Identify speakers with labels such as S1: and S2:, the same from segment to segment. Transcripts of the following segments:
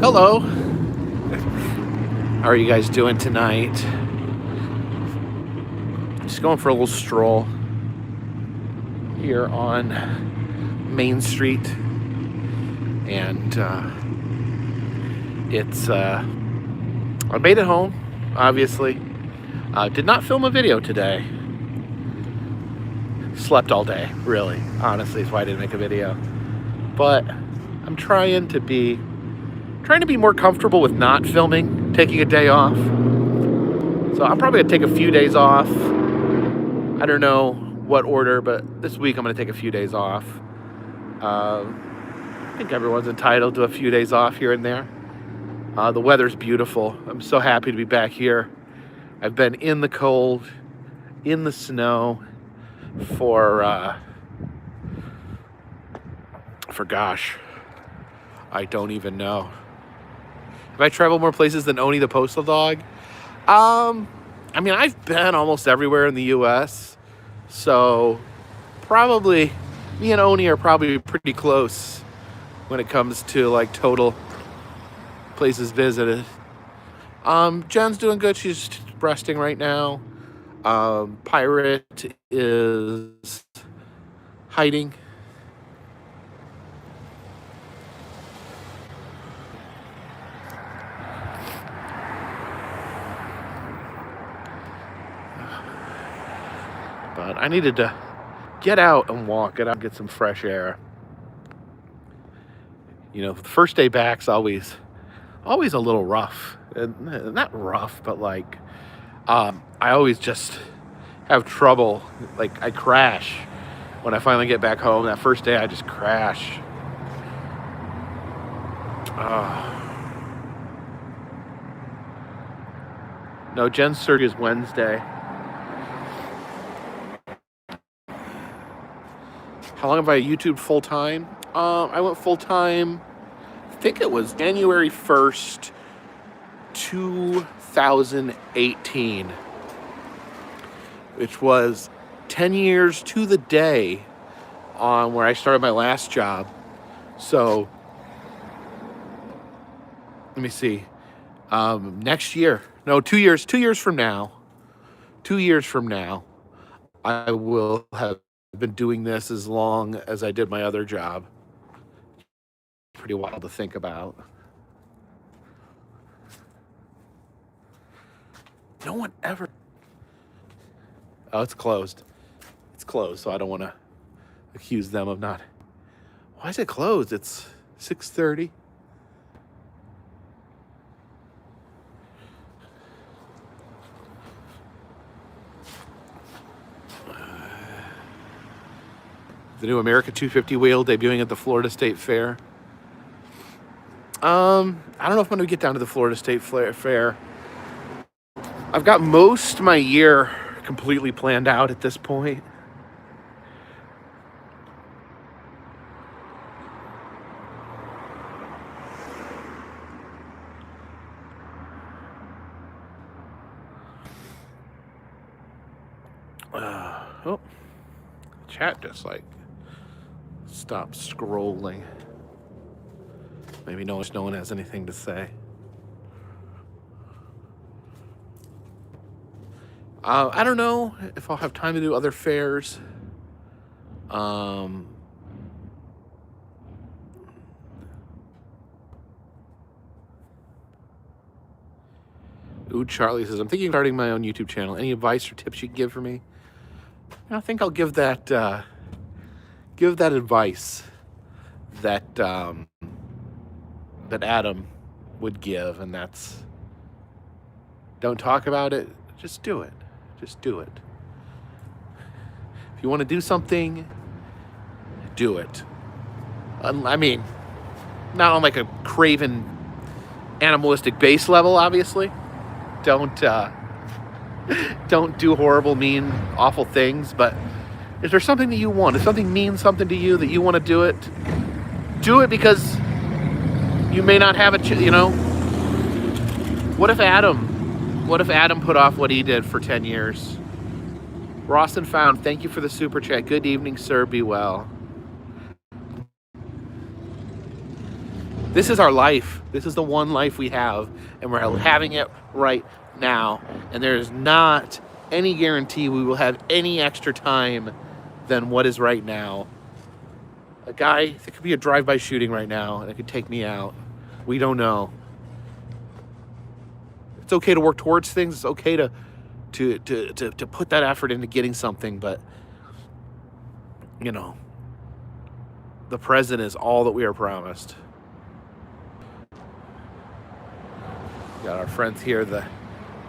S1: Hello. How are you guys doing tonight? Just going for a little stroll here on Main Street. And I made it home, obviously. Did not film a video today. Slept all day, really. Honestly, is why I didn't make a video. But I'm trying to be more comfortable with not filming, taking a day off. So I'm probably gonna take a few days off. I don't know what order, but this week I'm gonna take a few days off. I think everyone's entitled to a few days off here and there. The weather's beautiful. I'm so happy to be back here. I've been in the cold, in the snow for gosh, I don't even know. Have I traveled more places than Oni the Postal Dog? I mean, I've been almost everywhere in the U.S., so probably me and Oni are probably pretty close when it comes to like total places visited. Jen's doing good. She's resting right now. Pirate is hiding. But I needed to get out and walk, get some fresh air. You know, the first day back's always a little rough. Not rough, but like, I always just have trouble. Like, I crash when I finally get back home. That first day, I just crash. No, Jen's surgery is Wednesday. How long have I YouTubed full time? I went full time, I think it was January 1st, 2018, which was 10 years to the day on where I started my last job. So, let me see. Next year, no, 2 years from now, I will have been doing this as long as I did my other job. Pretty wild to think about. No one ever... Oh, it's closed. It's closed, so I don't want to accuse them of not... Why is it closed? It's 6:30. The new America 250 wheel debuting at the Florida State Fair. I don't know if I'm going to get down to the Florida State Fair. I've got most of my year completely planned out at this point. Oh, chat just like stop scrolling. Maybe no one has anything to say. I don't know if I'll have time to do other fairs. Ooh, Charlie says, I'm thinking of starting my own YouTube channel. Any advice or tips you can give for me? I think I'll give that advice that that Adam would give, and that's, don't talk about it, just do it. Just do it. If you want to do something, do it. I mean, Not on like a craven, animalistic base level, obviously. Don't do horrible, mean, awful things. But if there's something that you want, if something means something to you that you want to do it because you may not have it. What if Adam put off what he did for 10 years? Rawson Found, thank you for the super chat. Good evening, sir. Be well. This is our life. This is the one life we have, and we're having it right now. And there is not any guarantee we will have any extra time than what is right now. A guy, there could be a drive-by shooting right now, and it could take me out. We don't know. It's okay to work towards things. It's okay to put that effort into getting something, but the present is all that we are promised. Got our friends here, the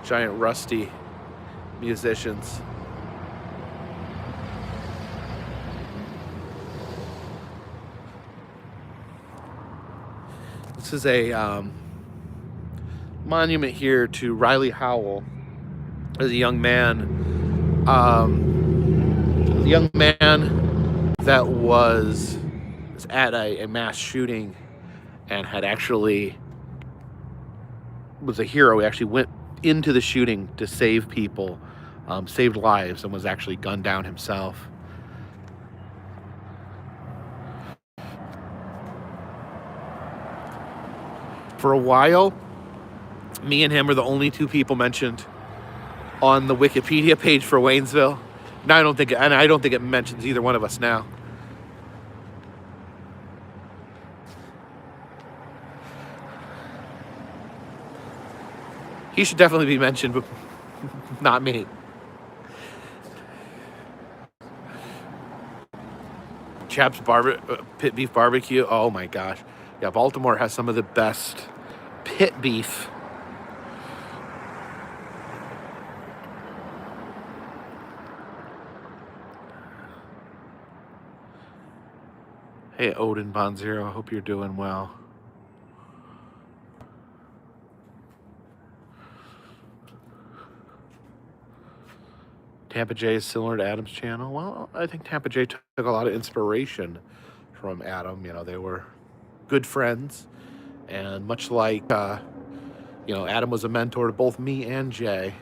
S1: giant rusty musicians. This is a monument here to Riley Howell as a young man. That was at a mass shooting and had actually was a hero. He actually went into the shooting to save people, saved lives, and was actually gunned down himself. For a while, me and him are the only two people mentioned on the Wikipedia page for Waynesville. Now I don't think it mentions either one of us now. He should definitely be mentioned, but not me. Chap's pit beef barbecue. Oh my gosh. Yeah, Baltimore has some of the best pit beef. Hey, Odin Bonzero, I hope you're doing well. Tampa J is similar to Adam's channel. Well, I think Tampa J took a lot of inspiration from Adam. They were good friends, and much like Adam was a mentor to both me and Jay.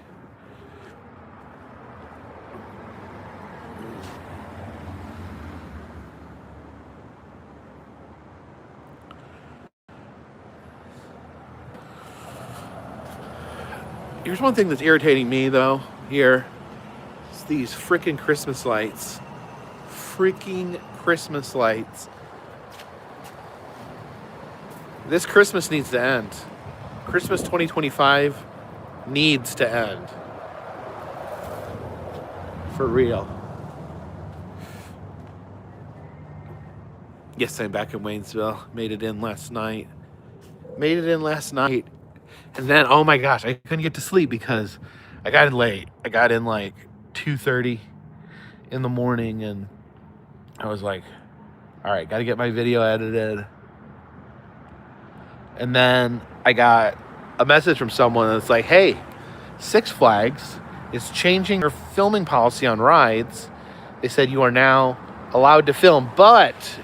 S1: Here's one thing that's irritating me though here. It's these freaking Christmas lights. Freaking Christmas lights. This Christmas needs to end. Christmas 2025 needs to end. For real. Yes, I'm back in Waynesville. Made it in last night. And then, oh my gosh, I couldn't get to sleep because I got in late. I got in like 2:30 in the morning, and I was like, all right, got to get my video edited. And then I got a message from someone that's like, hey, Six Flags is changing their filming policy on rides. They said you are now allowed to film, but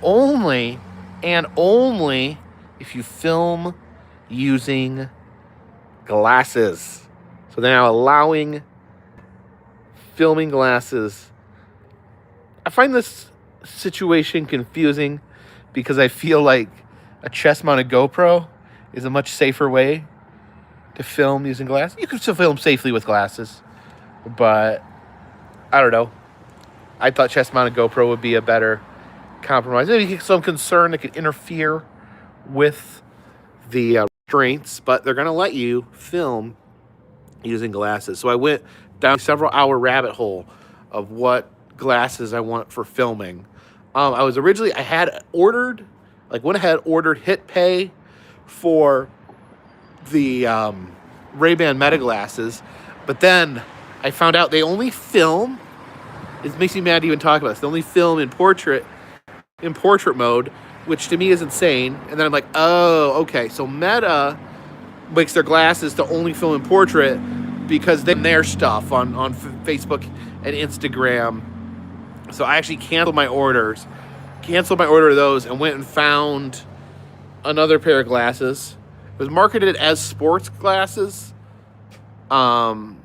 S1: only if you film using glasses. So they're now allowing filming glasses. I find this situation confusing because I feel like a chest-mounted GoPro is a much safer way to film using glasses. You can still film safely with glasses, but I don't know. I thought chest-mounted GoPro would be a better compromise. Maybe some concern that could interfere with the restraints, but they're going to let you film using glasses. So I went down a several-hour rabbit hole of what glasses I want for filming. I had ordered, went ahead, ordered hit pay for the Ray-Ban Meta glasses, but then I found out they only film, it makes me mad to even talk about this, they only film in portrait mode which to me is insane. And then I'm like, oh, okay. So Meta makes their glasses to only film in portrait because they their stuff on Facebook and Instagram. So I actually canceled my order of those, and went and found another pair of glasses. It was marketed as sports glasses. And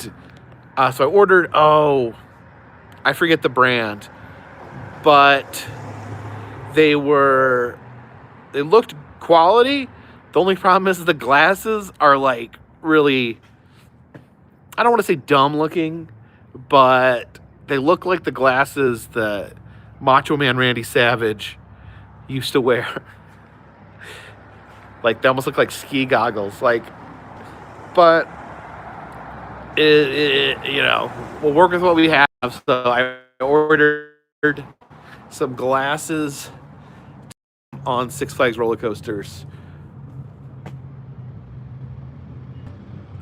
S1: so I ordered, I forget the brand, but they looked quality. The only problem is the glasses are like really, I don't want to say dumb looking, but they look like the glasses that Macho Man Randy Savage used to wear. Like, they almost look like ski goggles. Like, but we'll work with what we have. So I ordered some glasses on Six Flags roller coasters.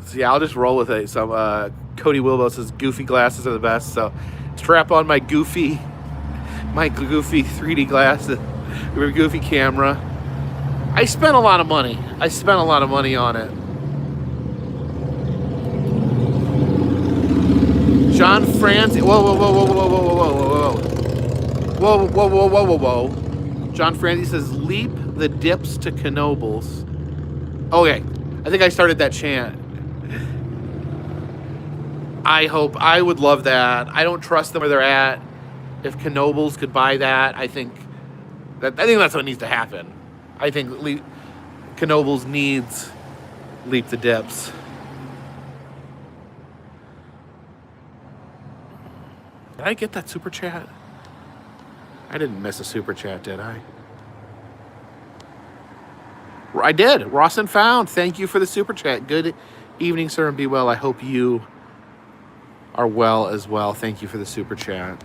S1: So yeah, I'll just roll with it. Some Cody Wilbo says goofy glasses are the best. So strap on my goofy 3D glasses, goofy camera. I spent a lot of money. On it. John Franz. Whoa. John Franzi says, leap the dips to Knobles. Okay. I think I started that chant. I would love that. I don't trust them where they're at. If Knobles could buy that, I think that's what needs to happen. I think Knobles needs leap the dips. Did I get that super chat? I didn't miss a super chat, did I? I did. Rawson Found. Thank you for the super chat. Good evening, sir, and be well. I hope you are well as well. Thank you for the super chat.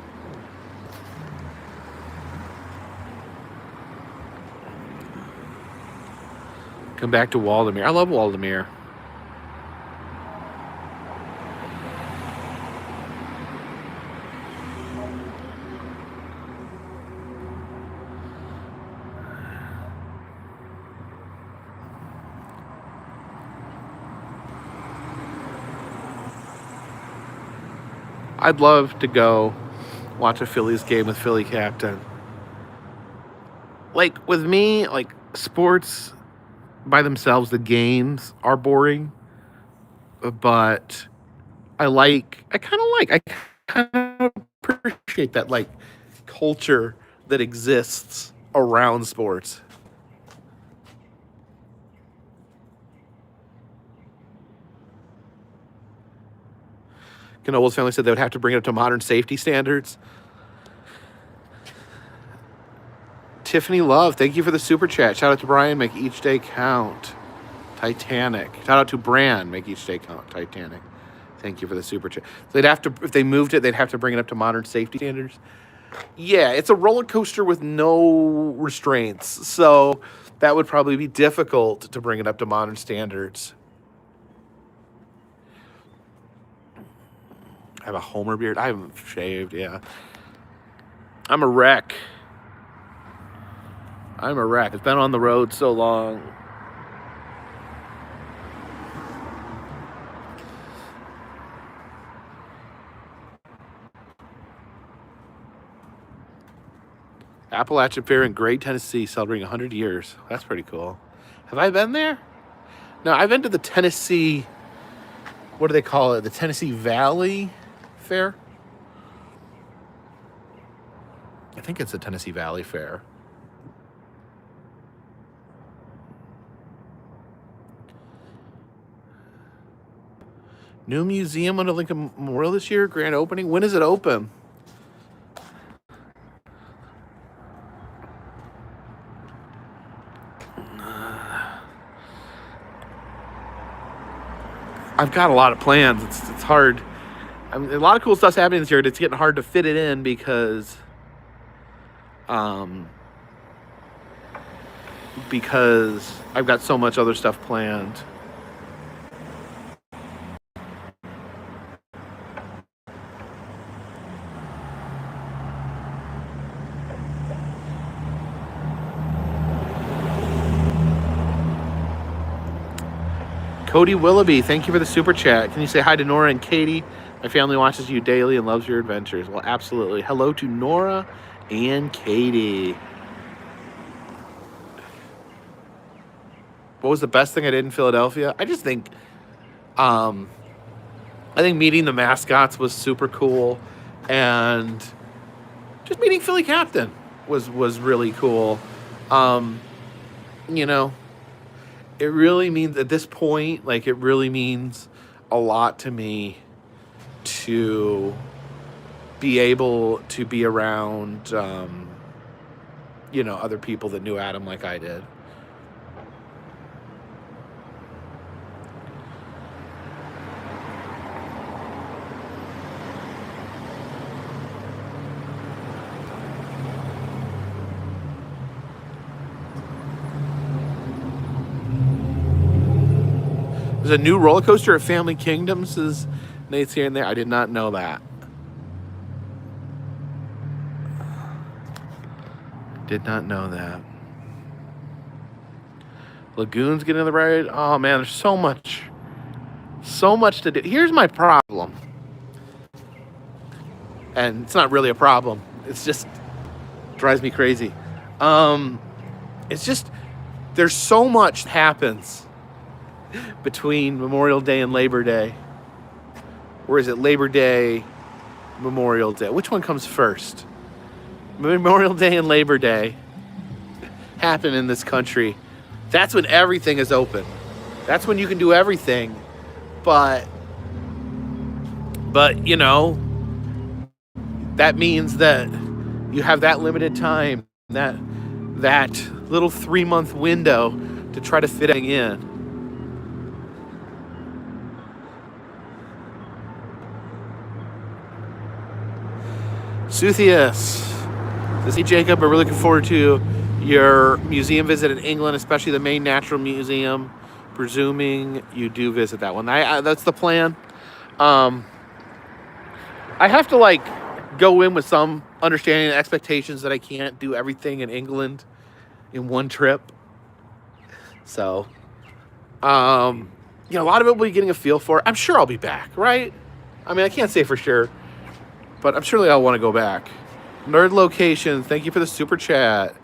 S1: Come back to Waldemir. I love Waldemir. I'd love to go watch a Phillies game with Philly captain. Like, with me, like, sports by themselves, the games are boring. But I kind of appreciate that, like, culture that exists around sports. Knobles family said they would have to bring it up to modern safety standards. Tiffany Love, thank you for the super chat. Shout out to Brian, make each day count. Titanic. Shout out to Bran, make each day count. Titanic. Thank you for the super chat. They'd have to, if they moved it, they'd have to bring it up to modern safety standards. Yeah, it's a roller coaster with no restraints, so that would probably be difficult to bring it up to modern standards. I have a Homer beard. I haven't shaved, yeah. I'm a wreck. It's been on the road so long. Appalachian Fair in Gray, Tennessee, celebrating 100 years. That's pretty cool. Have I been there? No, I've been to the Tennessee, what do they call it? The Tennessee Valley Fair? I think it's the Tennessee Valley Fair. New museum under Lincoln Memorial this year, grand opening. When is it open? I've got a lot of plans. It's hard. I mean, a lot of cool stuff's happening this year. It's getting hard to fit it in because I've got so much other stuff planned. Cody Willoughby, thank you for the super chat. Can you say hi to Nora and Katie? My family watches you daily and loves your adventures. Well, absolutely. Hello to Nora and Katie. What was the best thing I did in Philadelphia? I just think, I think meeting the mascots was super cool, and just meeting Philly Captain was really cool. You know, it really means at this point, like it really means a lot to me to be able to be around, you know, other people that knew Adam like I did. There's a new roller coaster at Family Kingdoms, says Nate's here and there. I did not know that. Did not know that. Lagoons getting on the ride. Oh man, there's so much to do. Here's my problem. And it's not really a problem. It's just drives me crazy. It's just there's so much happens between Memorial Day and Labor Day. Or is it Labor Day, Memorial Day? Which one comes first? Memorial Day and Labor Day happen in this country. That's when everything is open. That's when you can do everything. But you know, that means that you have that limited time, that little 3-month window to try to fit it in. Suthius says, hey Jacob, we're really looking forward to your museum visit in England, especially the main natural museum, presuming you do visit that one. That's the plan. I have to like go in with some understanding and expectations that I can't do everything in England in one trip. So, you know, a lot of it will be getting a feel for. I'm sure I'll be back, right? I mean, I can't say for sure, but I'm surely I'll want to go back. Nerd Location, thank you for the super chat.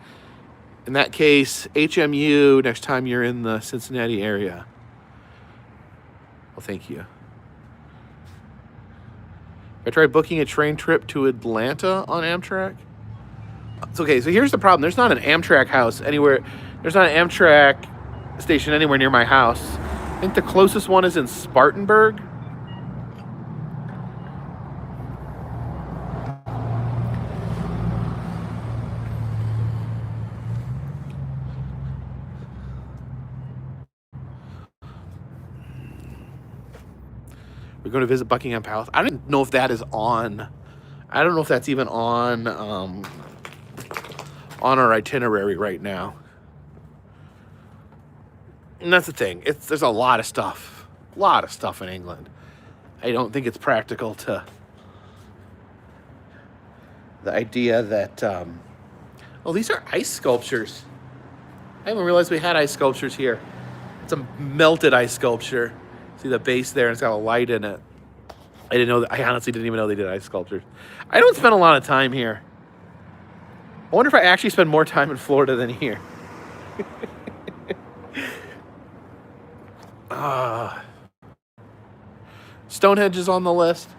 S1: In that case, HMU next time you're in the Cincinnati area. Well, thank you. I tried booking a train trip to Atlanta on Amtrak. It's okay, so here's the problem. There's not an Amtrak house anywhere. There's not an Amtrak station anywhere near my house. I think the closest one is in Spartanburg. We're going to visit Buckingham Palace. I don't know if that is on. I don't know if that's even on our itinerary right now. And that's the thing. There's a lot of stuff. A lot of stuff in England. I don't think it's practical to... The idea that... oh, these are ice sculptures. I didn't realize we had ice sculptures here. It's a melted ice sculpture. See the base there, and it's got a light in it. I didn't know that. I honestly didn't even know they did ice sculptures. I don't spend a lot of time here. I wonder if I actually spend more time in Florida than here. Stonehenge is on the list.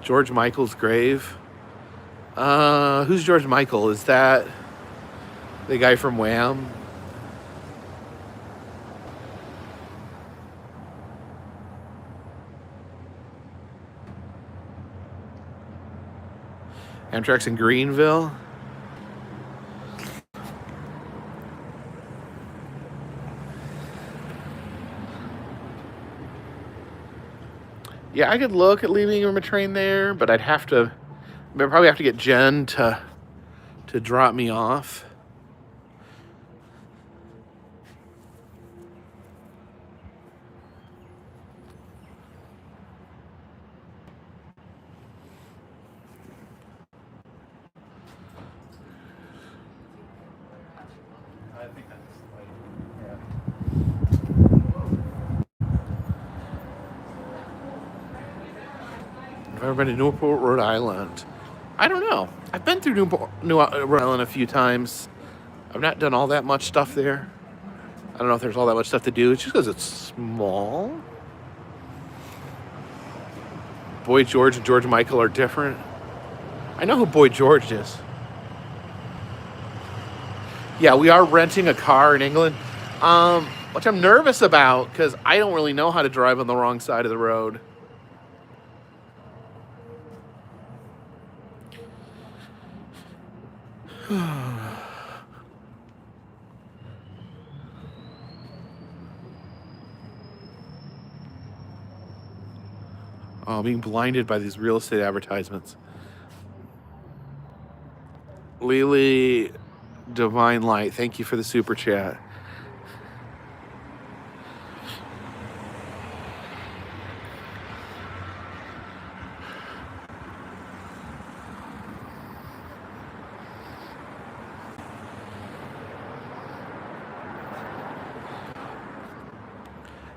S1: George Michael's grave. Who's George Michael? Is that the guy from Wham? Amtrak's in Greenville. Yeah, I could look at leaving a train there, but I'd probably have to get Jen to drop me off. ever been to Newport, Rhode Island? I don't know. I've been through Rhode Island a few times. I've not done all that much stuff there. I don't know if there's all that much stuff to do. It's just because it's small. Boy George and George Michael are different. I know who Boy George is. Yeah, we are renting a car in England, which I'm nervous about because I don't really know how to drive on the wrong side of the road. Oh, being blinded by these real estate advertisements. Lily Divine Light, thank you for the super chat.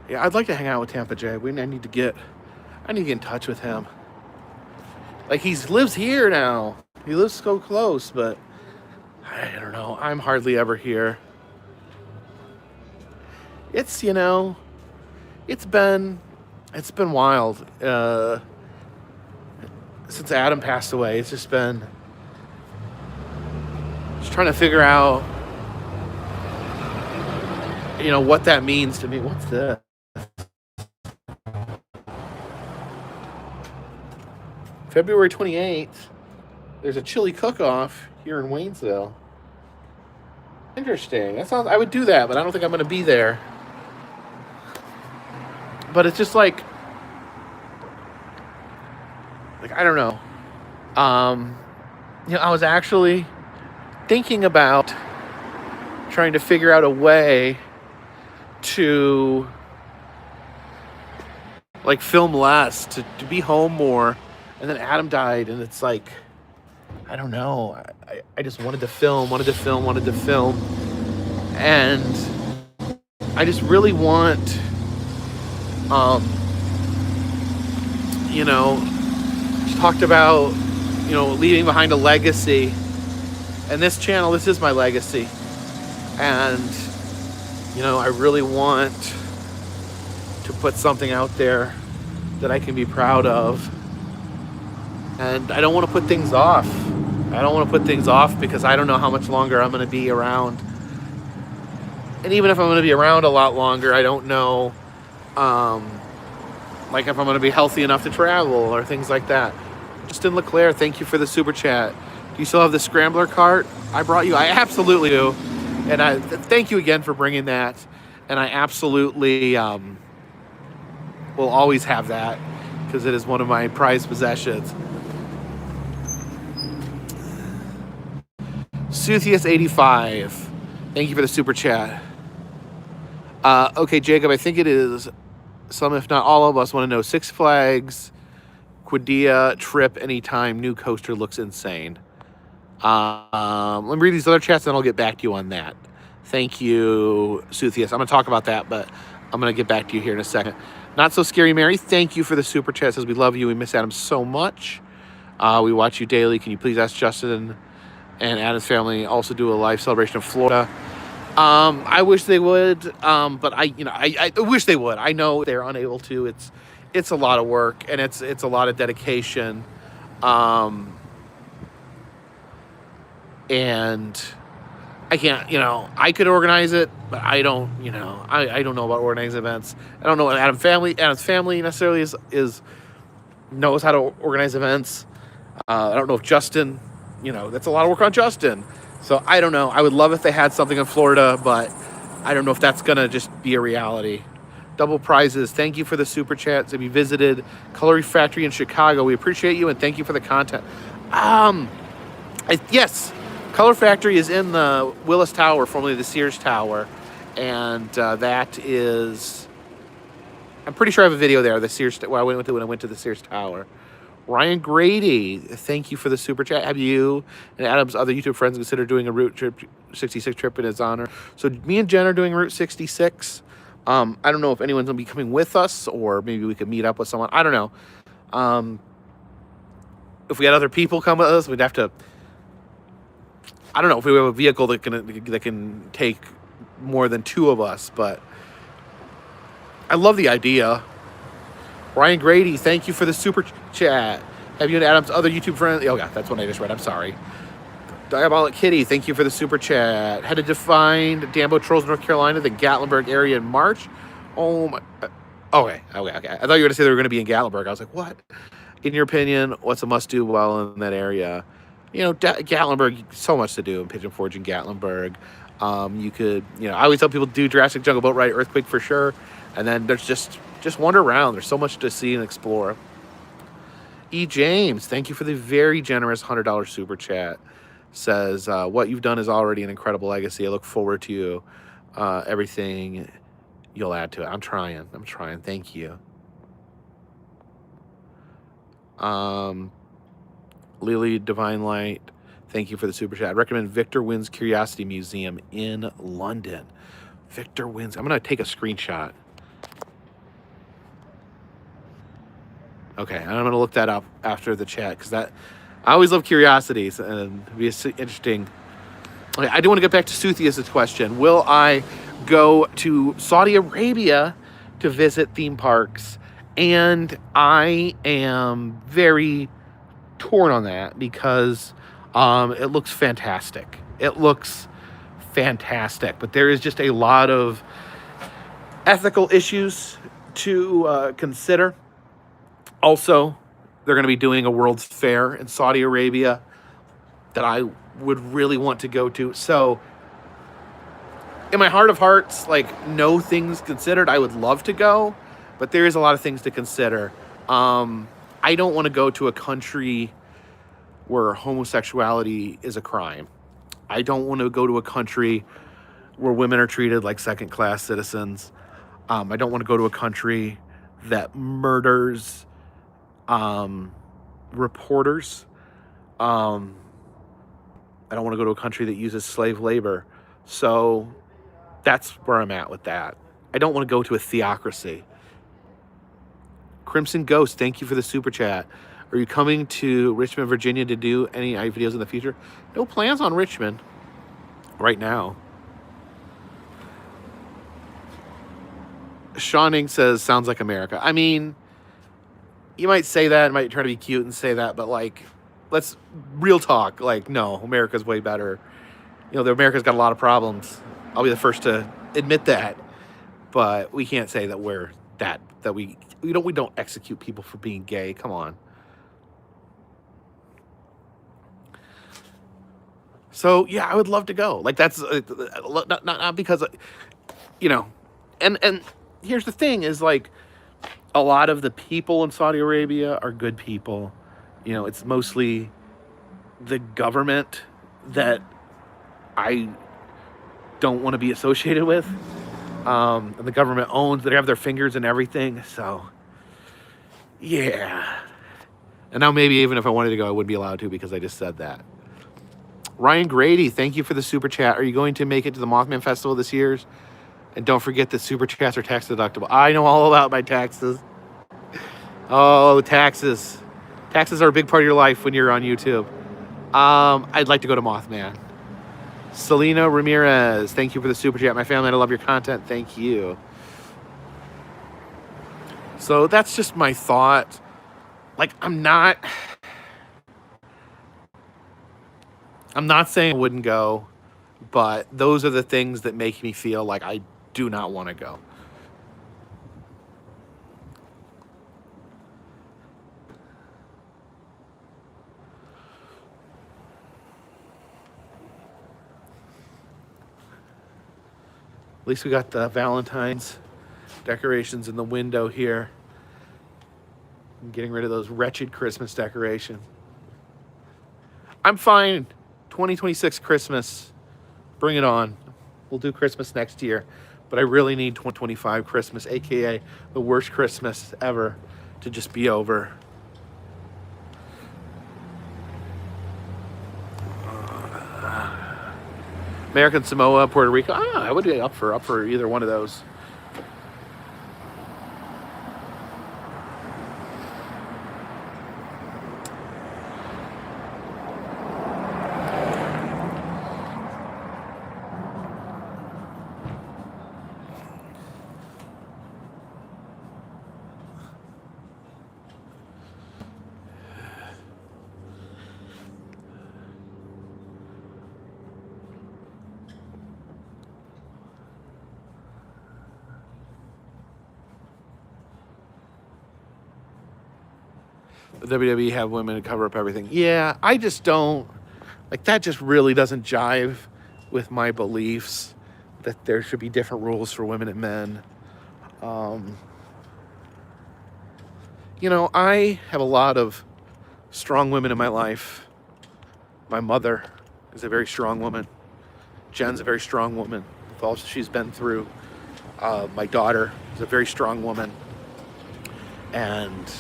S1: Yeah, I'd like to hang out with Tampa Jay. I need to get in touch with him. Like, he lives here now. He lives so close, but I don't know. I'm hardly ever here. It's, it's been wild. Since Adam passed away, it's just been trying to figure out, what that means to me. What's this? February 28th, there's a chili cook-off here in Waynesville. Interesting. I would do that, but I don't think I'm going to be there. But it's just like I don't know. I was actually thinking about trying to figure out a way to film less, to be home more. And then Adam died, and it's like, I don't know. I just wanted to film. And I just really want, just talked about, leaving behind a legacy. And this channel, this is my legacy. And, I really want to put something out there that I can be proud of. And I don't want to put things off. Because I don't know how much longer I'm going to be around. And even if I'm going to be around a lot longer, I don't know, if I'm going to be healthy enough to travel or things like that. Justin Leclerc, thank you for the super chat. Do you still have the scrambler cart I brought you? I absolutely do. And I thank you again for bringing that. And I absolutely will always have that because it is one of my prized possessions. Suthius85, thank you for the super chat. Okay, Jacob, I think it is some, if not all of us, want to know Six Flags Quidea trip anytime. New coaster looks insane. Let me read these other chats, and then I'll get back to you on that. Thank you, Suthius. I'm going to talk about that, but I'm going to get back to you here in a second. Not So Scary Mary, thank you for the super chat. Says we love you. We miss Adam so much. We watch you daily. Can you please ask Justin and Adam's family also do a live celebration of Florida? I wish they would, but I wish they would. I know they're unable to. It's a lot of work, and it's a lot of dedication. And I can't, I could organize it, but I don't, I don't know about organizing events. I don't know what Adam's family necessarily knows how to organize events. I don't know if Justin, that's a lot of work on Justin. So I don't know. I would love if they had something in Florida, but I don't know if that's going to just be a reality. Double prizes. Thank you for the super chats. If you visited Color Factory in Chicago, we appreciate you and thank you for the content. Yes, Color Factory is in the Willis Tower, formerly the Sears Tower. And that is, I'm pretty sure I have a video there, the Sears, where I went with it when I went to the Sears Tower. Ryan Grady, thank you for the super chat. Have you and Adam's other YouTube friends considered doing a Route 66 trip in his honor? So me and Jen are doing Route 66. I don't know if anyone's going to be coming with us, or maybe we could meet up with someone. I don't know. if we had other people come with us, we'd have to, I don't know if we have a vehicle that can take more than 2 of us, but I love the idea. Ryan Grady, thank you for the super chat. Have you and Adam's other YouTube friends? Oh, yeah, that's what I just read. I'm sorry. Diabolic Kitty, thank you for the super chat. Headed to find Dambo Trolls, North Carolina, the Gatlinburg area in March. Oh, my. Okay. I thought you were going to say they were going to be in Gatlinburg. I was like, what? In your opinion, what's a must-do while in that area? You know, Gatlinburg, so much to do in Pigeon Forge and Gatlinburg. You could, you know, I always tell people to do Jurassic Jungle Boat Ride, Earthquake for sure. And then there's just wander around. There's so much to see and explore. E. James, thank you for the very generous $100 super chat. Says, what you've done is already an incredible legacy. I look forward to everything you'll add to it. I'm trying. Thank you. Lily Divine Light, thank you for the super chat. I recommend Victor Wynn's Curiosity Museum in London. Victor Wynn's. I'm going to take a screenshot. Okay, I'm going to look that up after the chat because that I always love curiosities and it'd be interesting. Okay, I do want to get back to Suthius' question. Will I go to Saudi Arabia to visit theme parks? And I am very torn on that because it looks fantastic. But there is just a lot of ethical issues to consider. Also, they're going to be doing a World's Fair in Saudi Arabia that I would really want to go to. So, in my heart of hearts, like, no things considered, I would love to go, but there is a lot of things to consider. I don't want to go to a country where homosexuality is a crime. I don't want to go to a country where women are treated like second-class citizens. I don't want to go to a country that murders reporters. I don't want to go to a country that uses slave labor. So that's where I'm at with that. I don't want to go to a theocracy. Crimson Ghost, thank you for the super chat. Are you coming to Richmond, Virginia to do any videos in the future? No plans on Richmond right now. Shawning says, sounds like America. I mean, you might say that, might try to be cute and say that, but like, let's real talk. Like, no, America's way better. You know, America's got a lot of problems. I'll be the first to admit that, but we can't say that we're that we don't execute people for being gay. Come on. So yeah, I would love to go. Like that's not because, you know, and here's the thing is like a lot of the people in Saudi Arabia are good people. You know, it's mostly the government that I don't want to be associated with. And the government owns, they have their fingers in everything. So, yeah. And now maybe even if I wanted to go, I wouldn't be allowed to because I just said that. Ryan Grady, thank you for the super chat. Are you going to make it to the Mothman Festival this year? And don't forget that super chats are tax deductible. I know all about my taxes. Oh, taxes. Taxes are a big part of your life when you're on YouTube. I'd like to go to Mothman. Selena Ramirez, thank you for the super chat. My family, I love your content. Thank you. So that's just my thought. Like, I'm not saying I wouldn't go, but those are the things that make me feel like I do not want to go. At least we got the Valentine's decorations in the window here. I'm getting rid of those wretched Christmas decorations. I'm fine. 2026 Christmas. Bring it on. We'll do Christmas next year. But I really need 2025 Christmas, a.k.a. the worst Christmas ever, to just be over. American Samoa, Puerto Rico. I would be up for either one of those. The WWE have women to cover up everything. Yeah, I just don't like that. Just really doesn't jive with my beliefs that there should be different rules for women and men. You know, I have a lot of strong women in my life. My mother is a very strong woman. Jen's a very strong woman with all she's been through. My daughter is a very strong woman. And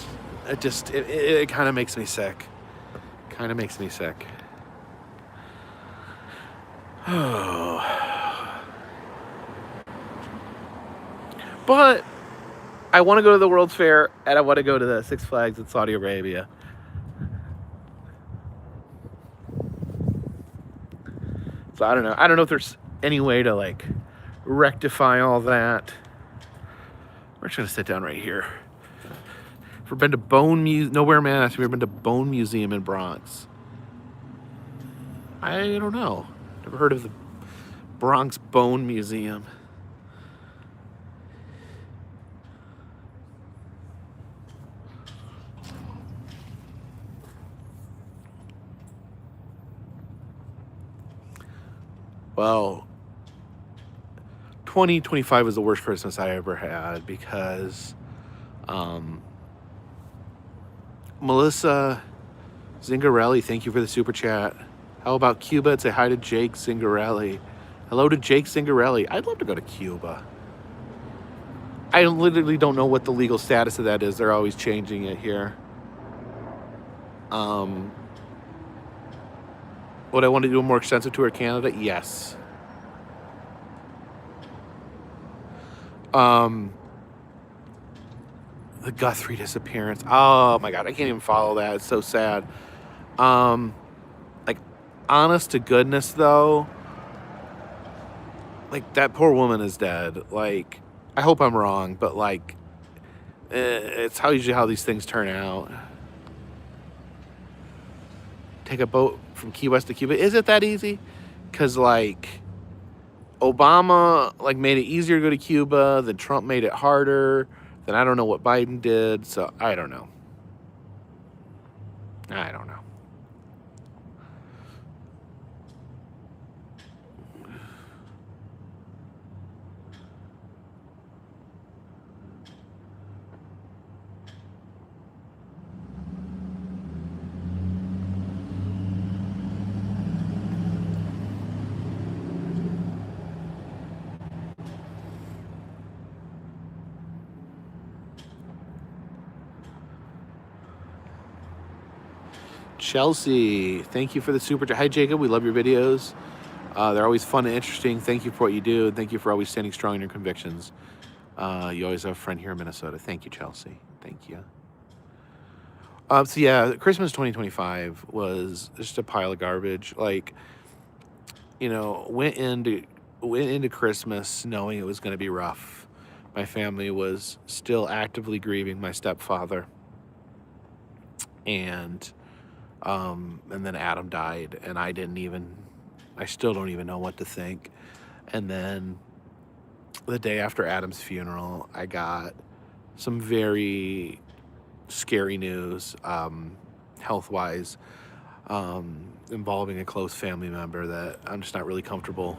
S1: it kind of makes me sick. Kind of makes me sick. Oh. But I want to go to the World's Fair, and I want to go to the Six Flags in Saudi Arabia. So I don't know. I don't know if there's any way to like rectify all that. We're just gonna sit down right here. Ever been to Nowhere Man asked me, ever been to Bone Museum in Bronx? I don't know. Never heard of the Bronx Bone Museum. Well, 2025 was the worst Christmas I ever had because Melissa Zingarelli, thank you for the super chat. How about Cuba? And say hi to Jake Zingarelli. Hello to Jake Zingarelli. I'd love to go to Cuba. I literally don't know what the legal status of that is. They're always changing it here. Would I want to do a more extensive tour of Canada? Yes. The Guthrie disappearance. Oh my God, I can't even follow that. It's so sad. Like, honest to goodness though, like that poor woman is dead. Like, I hope I'm wrong, but like, it's usually how these things turn out. Take a boat from Key West to Cuba. Is it that easy? Because like Obama like made it easier to go to Cuba, then Trump made it harder, then I don't know what Biden did, so I don't know. I don't know. Chelsea, thank you for the super chat. Hi, Jacob. We love your videos. They're always fun and interesting. Thank you for what you do. And thank you for always standing strong in your convictions. You always have a friend here in Minnesota. Thank you, Chelsea. Thank you. So yeah, Christmas 2025 was just a pile of garbage. Like, you know, went into Christmas knowing it was going to be rough. My family was still actively grieving my stepfather. And then Adam died, and I still don't even know what to think. And then the day after Adam's funeral, I got some very scary news, health-wise, involving a close family member that I'm just not really comfortable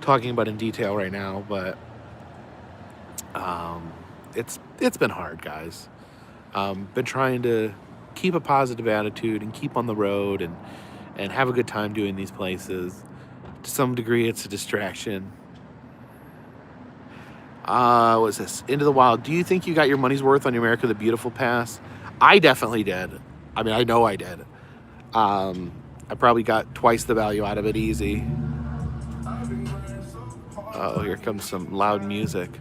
S1: talking about in detail right now, but it's been hard, guys. Been trying to keep a positive attitude and keep on the road and have a good time doing these places. To some degree, it's a distraction. What's this? Into the Wild. Do you think you got your money's worth on your America the Beautiful pass? I definitely did. I mean, I know I did. I probably got twice the value out of it easy. Oh, here comes some loud music.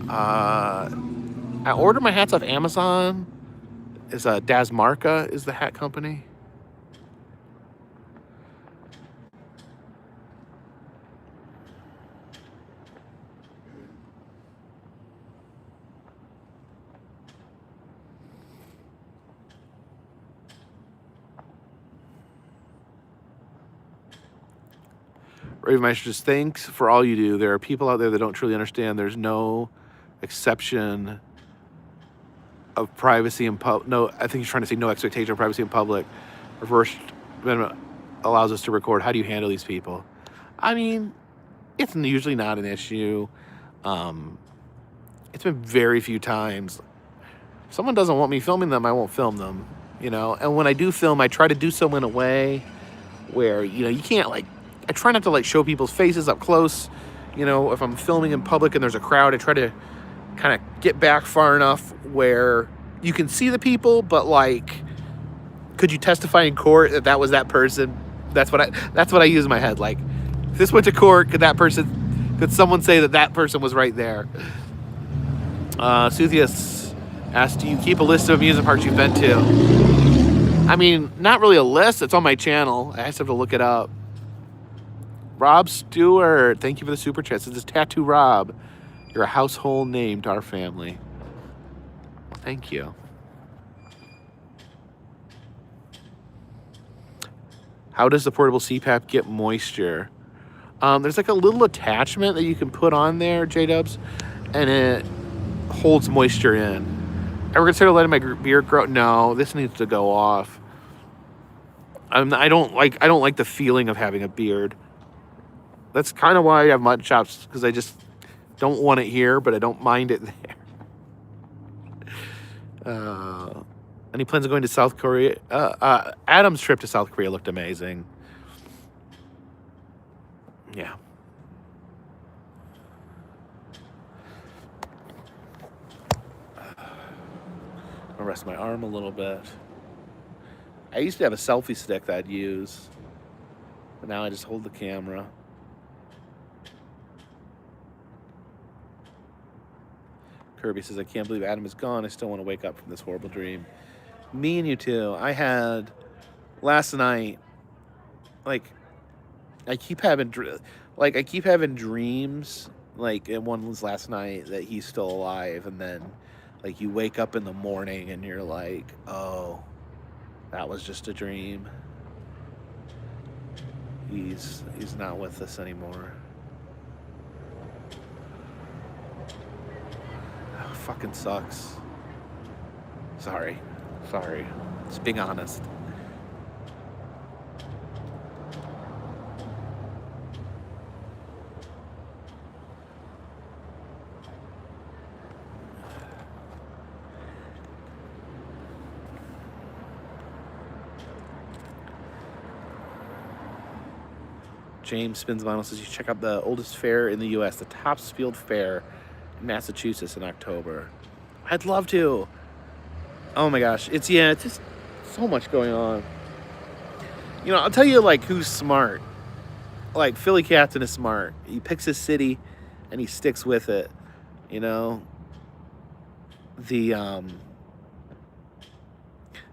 S1: I ordered my hats off Amazon. Is Dasmarca is the hat company. Ravemeister just thanks for all you do. There are people out there that don't truly understand. There's no exception of privacy in public. No, I think he's trying to say no expectation of privacy in public. First Amendment allows us to record. How do you handle these people? I mean, it's usually not an issue. It's been very few times. If someone doesn't want me filming them, I won't film them, you know? And when I do film, I try to do so in a way where, you know, you can't, like, I try not to, like, show people's faces up close. You know, if I'm filming in public and there's a crowd, I try to kind of get back far enough where you can see the people, but, like, could you testify in court that that was that person? That's what I use in my head. Like, if this went to court, could someone say that that person was right there? Suthius asked, do you keep a list of amusement parks you've been to? I mean, not really a list. It's on my channel. I just have to look it up. Rob Stewart, thank you for the super chat. This is Tattoo Rob. You're a household name to our family. Thank you. How does the portable CPAP get moisture? There's like a little attachment that you can put on there, J-Dubs, and it holds moisture in. Ever consider letting my beard grow? No, this needs to go off. I don't like the feeling of having a beard. That's kind of why I have mud chops, because I just don't want it here, but I don't mind it there. Any plans of going to South Korea? Adam's trip to South Korea looked amazing. Yeah. I'll rest my arm a little bit. I used to have a selfie stick that I'd use, but now I just hold the camera. Kirby says, I can't believe Adam is gone. I still want to wake up from this horrible dream. Me and you too. I had last night, I keep having dreams, and one was last night that he's still alive, and then like you wake up in the morning and you're like, oh, that was just a dream. He's not with us anymore. Oh, fucking sucks. Sorry. Just being honest. James Spins Vinyl says you should check out the oldest fair in the U.S., the Topsfield Fair in Massachusetts in October. I'd love to. Oh my gosh. It's just so much going on. You know, I'll tell you, like, who's smart. Like, Philly Captain is smart. He picks his city and he sticks with it. You know? The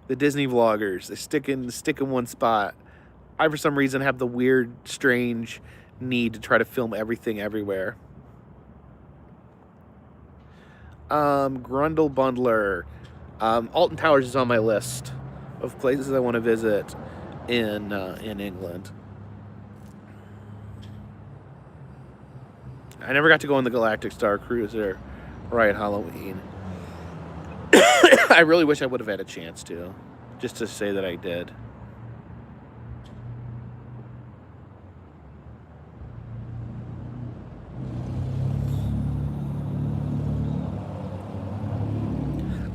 S1: Disney vloggers, they stick in one spot. I, for some reason, have the weird, strange need to try to film everything everywhere. Grundle Bundler. Alton Towers is on my list of places I want to visit in England. I never got to go on the Galactic Star Cruiser right at Halloween. I really wish I would have had a chance to, just to say that I did.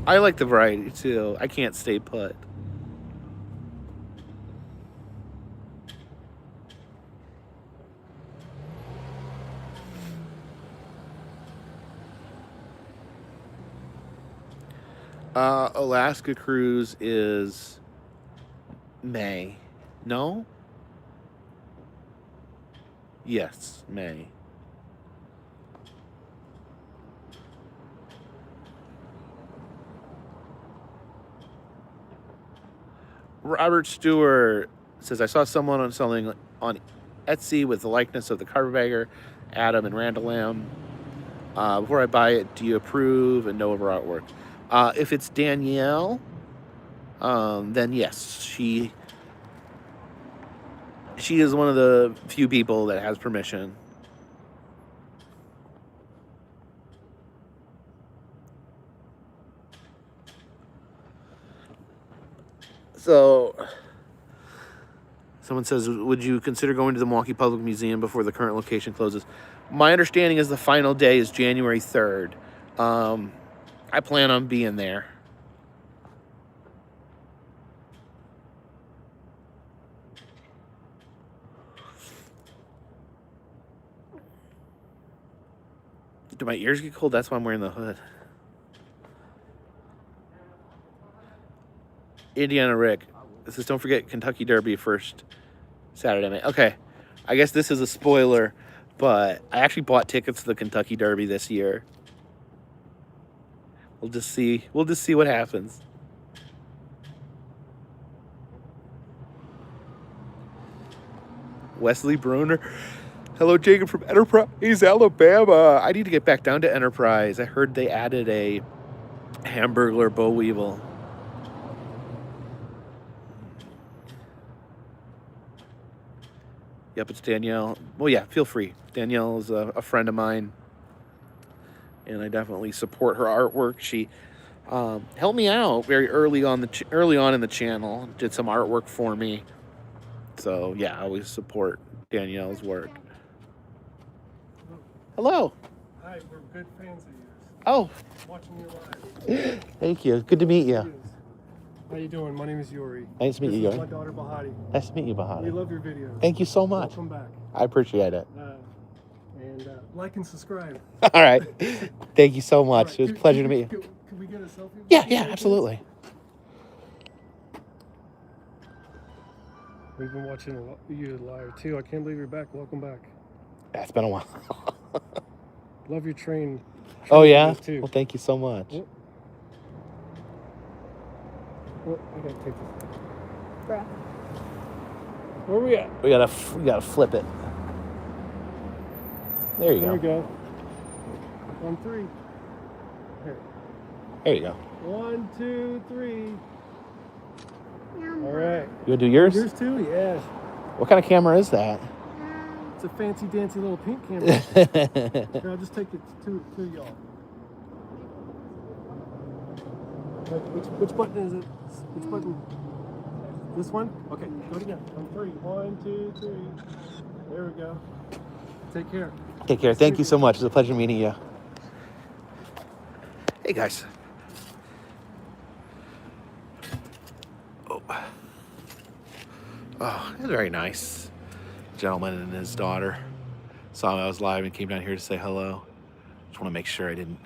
S1: I like the variety too. I can't stay put. Alaska cruise is May. No? Yes, May. Robert Stewart says, I saw someone selling on Etsy with the likeness of the Carpetbagger, Adam, and Randall Lamb. Before I buy it, do you approve and know of her artwork? If it's Danielle, then yes, she is one of the few people that has permission. So, someone says, would you consider going to the Milwaukee Public Museum before the current location closes? My understanding is the final day is January 3rd. I plan on being there. Do my ears get cold? That's why I'm wearing the hood. Indiana Rick. This is, don't forget, Kentucky Derby first Saturday night. Okay. I guess this is a spoiler, but I actually bought tickets to the Kentucky Derby this year. We'll just see what happens. Wesley Bruner. Hello, Jacob from Enterprise, Alabama. I need to get back down to Enterprise. I heard they added a Hamburglar boll weevil. Yep, it's Danielle. Well, yeah, feel free. Danielle is a friend of mine, and I definitely support her artwork. She helped me out very early on in the channel. Did some artwork for me. So yeah, I always support Danielle's work. Hello.
S2: Hi, we're good fans of yours.
S1: Oh.
S2: Watching you live.
S1: Thank you. Good to meet you.
S2: How you doing? My name is Yuri.
S1: Nice to meet you, Yuri.
S2: My daughter Bahati.
S1: Nice to meet you, Bahati.
S2: We love your videos.
S1: Thank you so much.
S2: Welcome back.
S1: I appreciate it.
S2: And like and subscribe.
S1: All right. Thank you so much.
S2: Right.
S1: It was a pleasure to meet you.
S2: Can we get a selfie?
S1: Yeah, absolutely.
S2: We've been watching you live too. I can't believe you're back. Welcome back.
S1: Yeah, it's been a while.
S2: Love your train.
S1: Oh yeah.
S2: Too.
S1: Well, thank you so much.
S2: Oh. Oh, I gotta take this.
S3: Bruh.
S2: Where are we at?
S1: We gotta flip it. There you
S2: There
S1: go.
S2: we go. On three. Here.
S1: There you go.
S2: 1, 2, 3. All right.
S1: You wanna do yours?
S2: Yours too? Yes.
S1: What kind of camera is that?
S2: It's a fancy dancy little pink camera. Here, I'll just take it to y'all. Which button is it? Which button? This one? Okay, go it again. On 3. 1, 2, 3. There we go. Take care.
S1: Take care. Thank you so much. It was a pleasure meeting you. Hey guys. Oh, it was very nice. Gentleman and his daughter saw me I was live and came down here to say hello. Just want to make sure I didn't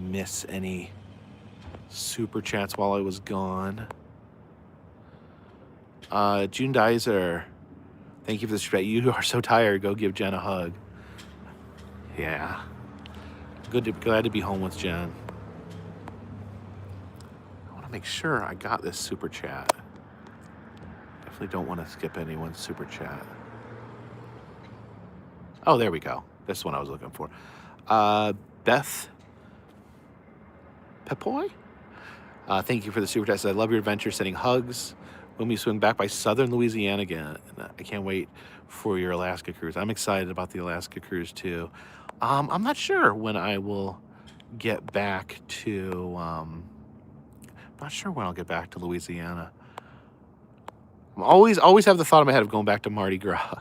S1: miss any super chats while I was gone. June Dizer, thank you for the stream. You are so tired. Go give Jen a hug. Yeah. Glad to be home with Jen. I want to make sure I got this super chat. Definitely don't want to skip anyone's super chat. Oh, there we go. That's the one I was looking for. Beth Pepoy? Thank you for the super chat. I love your adventure, sending hugs. When we swing back by southern Louisiana again, I can't wait for your Alaska cruise. I'm excited about the Alaska cruise too. I'm not sure when I will get back to. Not sure when I'll get back to Louisiana. I'm always have the thought in my head of going back to Mardi Gras.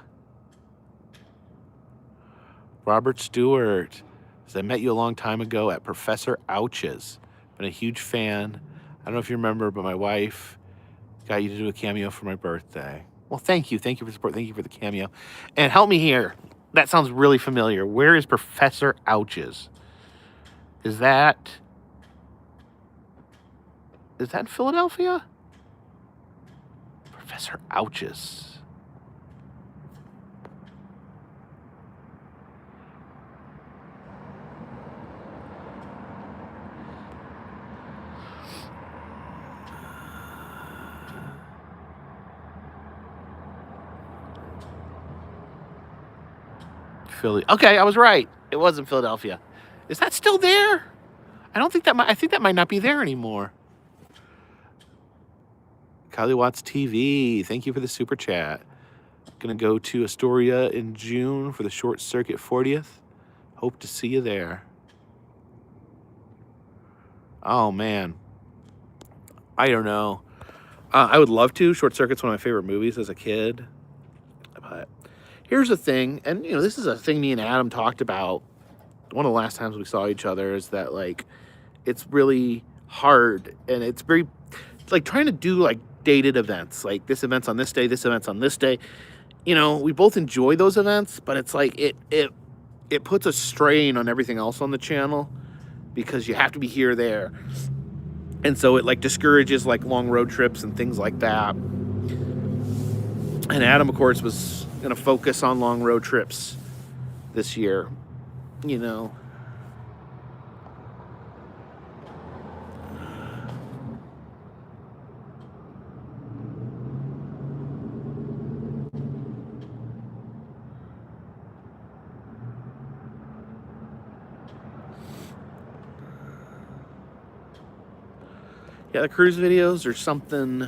S1: Robert Stewart says, I met you a long time ago at Professor Ouch's. Been a huge fan. I don't know if you remember, but my wife got you to do a cameo for my birthday. Well, thank you. Thank you for the support. Thank you for the cameo. And help me here. That sounds really familiar. Where is Professor Ouch's? Is that in Philadelphia? Professor Ouch's. Philly. Okay, I was right. It was in Philadelphia. Is that still there? I think that might not be there anymore. Kylie Watts TV. Thank you for the super chat. Gonna go to Astoria in June for the Short Circuit 40th. Hope to see you there. Oh man. I don't know. I would love to. Short Circuit's one of my favorite movies as a kid. But here's the thing, and you know, this is a thing me and Adam talked about one of the last times we saw each other, is that like it's really hard, and it's like trying to do like dated events, like this event's on this day, this event's on this day. You know, we both enjoy those events, but it's like it puts a strain on everything else on the channel because you have to be here, there. And so it like discourages like long road trips and things like that. And Adam, of course, was going to focus on long road trips this year, you know. Yeah, the cruise videos are something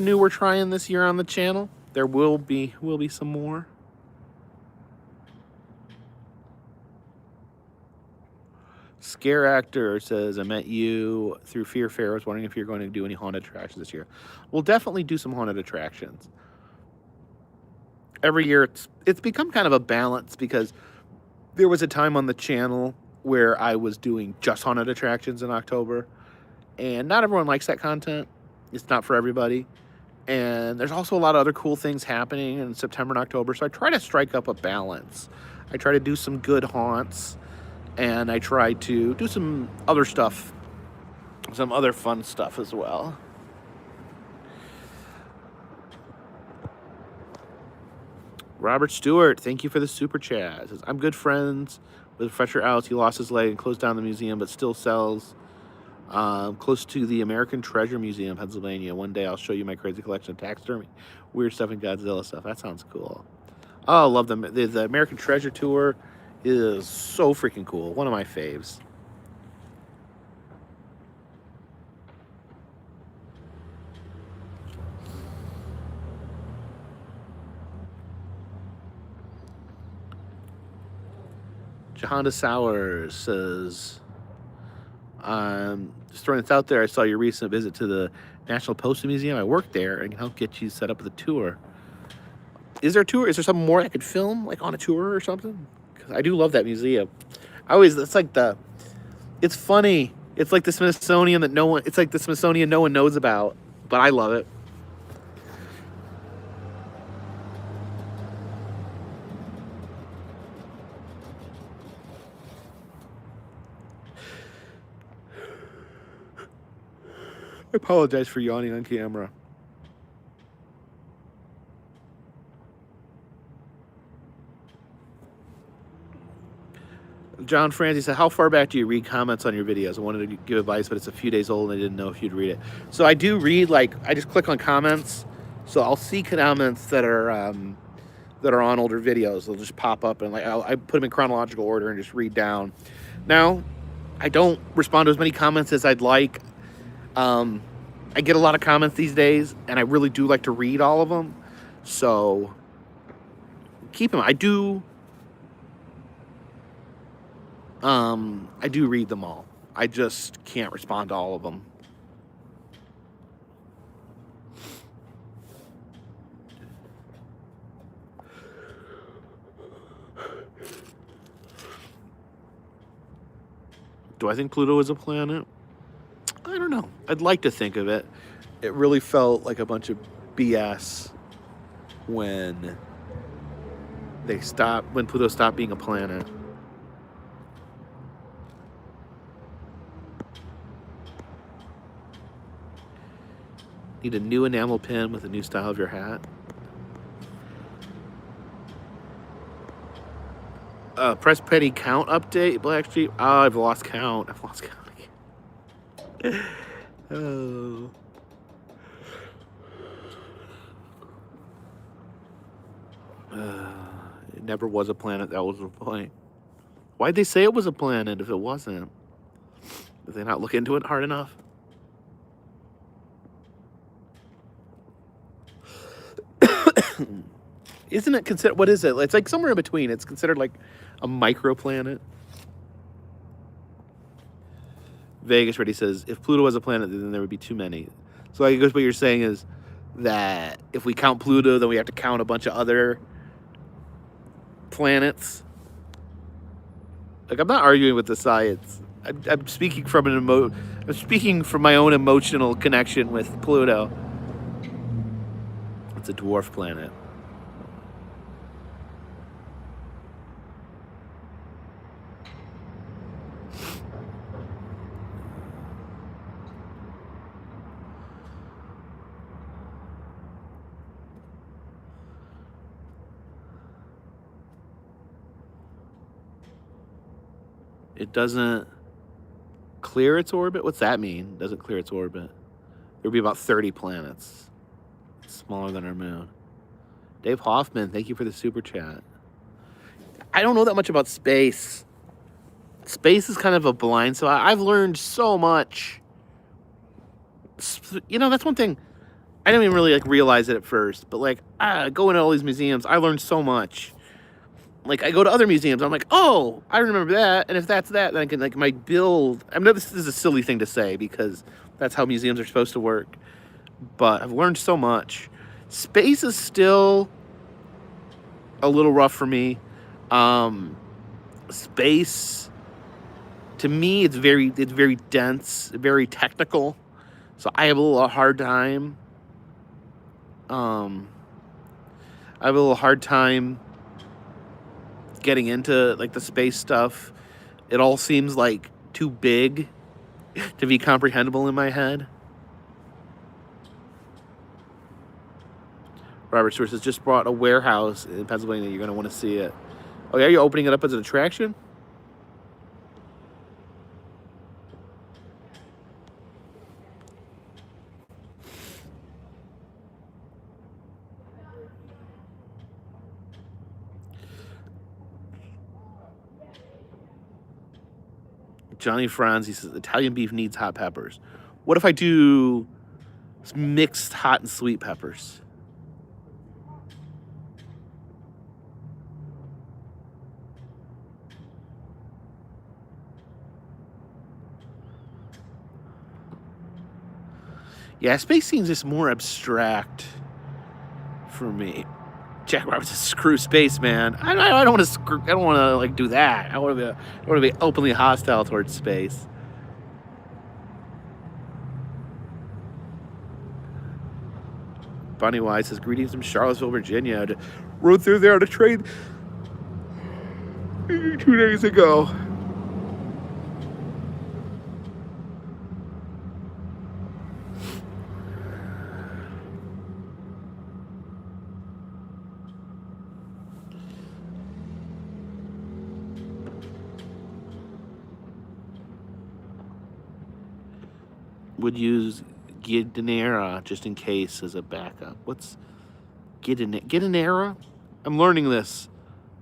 S1: new we're trying this year on the channel. There will be some more. Scare Actor says, I met you through Fear Fair. I was wondering if you're going to do any haunted attractions this year. We'll definitely do some haunted attractions. Every year it's become kind of a balance, because there was a time on the channel where I was doing just haunted attractions in October. And not everyone likes that content. It's not for everybody. And there's also a lot of other cool things happening in September and October. So I try to strike up a balance. I try to do some good haunts. And I try to do some other stuff. Some other fun stuff as well. Robert Stewart, thank you for the super chat. Says, I'm good friends with Fletcher Outs. He lost his leg and closed down the museum, but still sells. Close to the American Treasure Museum, Pennsylvania. One day I'll show you my crazy collection of taxidermy, weird stuff, and Godzilla stuff. That sounds cool. Oh, I love them. The American Treasure Tour is so freaking cool. One of my faves. Jahonda Sowers says, just throwing this out there, I saw your recent visit to the National Postal Museum. I work there and can help get you set up with a tour. Is there a tour? Is there something more I could film, like on a tour or something? Because I do love that museum. It's funny. It's like the Smithsonian it's like the Smithsonian no one knows about, but I love it. I apologize for yawning on camera. John Francie said, how far back do you read comments on your videos? I wanted to give advice, but it's a few days old and I didn't know if you'd read it. So I do read, like, I just click on comments. So I'll see comments that are on older videos. They'll just pop up, and like I put them in chronological order and just read down. Now, I don't respond to as many comments as I'd like. I get a lot of comments these days, and I really do like to read all of them. So keep them. I do read them all. I just can't respond to all of them. Do I think Pluto is a planet? I don't know. I'd like to think of it. It really felt like a bunch of BS when Pluto stopped being a planet. Need a new enamel pin with a new style of your hat. Press penny count update, Black Sheep. Oh, I've lost count. Again. Oh. It never was a planet. That was the point. Why'd they say it was a planet if it wasn't? Did they not look into it hard enough? Isn't it considered, what is it? It's like somewhere in between. It's considered like a microplanet. Vegas Ready says, if Pluto was a planet, then there would be too many. So I guess what you're saying is that if we count Pluto, then we have to count a bunch of other planets. Like, I'm not arguing with the science. I'm speaking from I'm speaking from my own emotional connection with Pluto. It's a dwarf planet. It doesn't clear its orbit? What's that mean? Doesn't clear its orbit. There would be about 30 planets. It's smaller than our moon. Dave Hoffman, thank you for the super chat. I don't know that much about space. Space is kind of a blind spot. I've learned so much. You know, that's one thing. I didn't even really like realize it at first, but like going to all these museums, I learned so much. Like, I go to other museums, I'm like, oh, I remember that, and if that's that, then I can, like, my build... I know this is a silly thing to say, because that's how museums are supposed to work, but I've learned so much. Space is still a little rough for me. Space, to me, it's very dense, very technical, so I have a little hard time. Getting into like the space stuff. It all seems like too big to be comprehensible in my head. Robert Stewart says, just bought a warehouse in Pennsylvania. You're going to want to see it. Oh yeah, you're opening it up as an attraction? Johnny Franz, he says, Italian beef needs hot peppers. What if I do mixed hot and sweet peppers? Yeah, space seems just more abstract for me. Jack Roberts says, "Screw space, man. I don't want to screw. I don't want to like do that. I want to be openly hostile towards space." Bunny Wise says, "Greetings from Charlottesville, Virginia. Rode through there on a train 2 days ago." Would use Gidenera just in case as a backup. What's Gidenera? I'm learning this.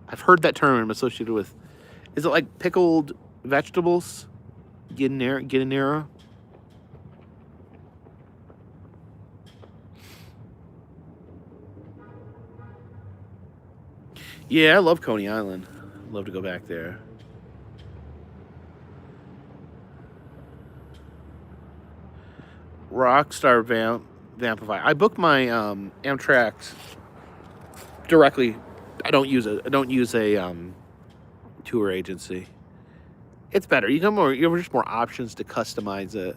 S1: I've heard that term associated with. Is it like pickled vegetables? Gidenera. Yeah, I love Coney Island. I'd love to go back there. Rockstar Vampify. I booked my Amtrak directly. I don't use a tour agency. It's better. You have just more options to customize it.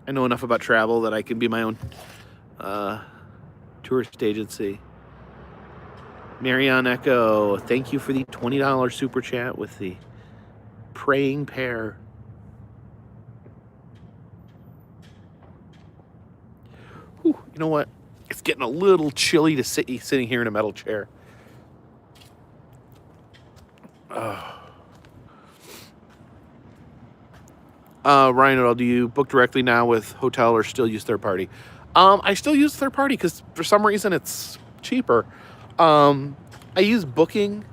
S1: I know enough about travel that I can be my own tourist agency. Marianne Echo, thank you for the $20 super chat with the praying pear. Whew, you know what? It's getting a little chilly to sitting here in a metal chair. Ryan, do you book directly now with hotel or still use third party? I still use third party because for some reason it's cheaper. I use Booking.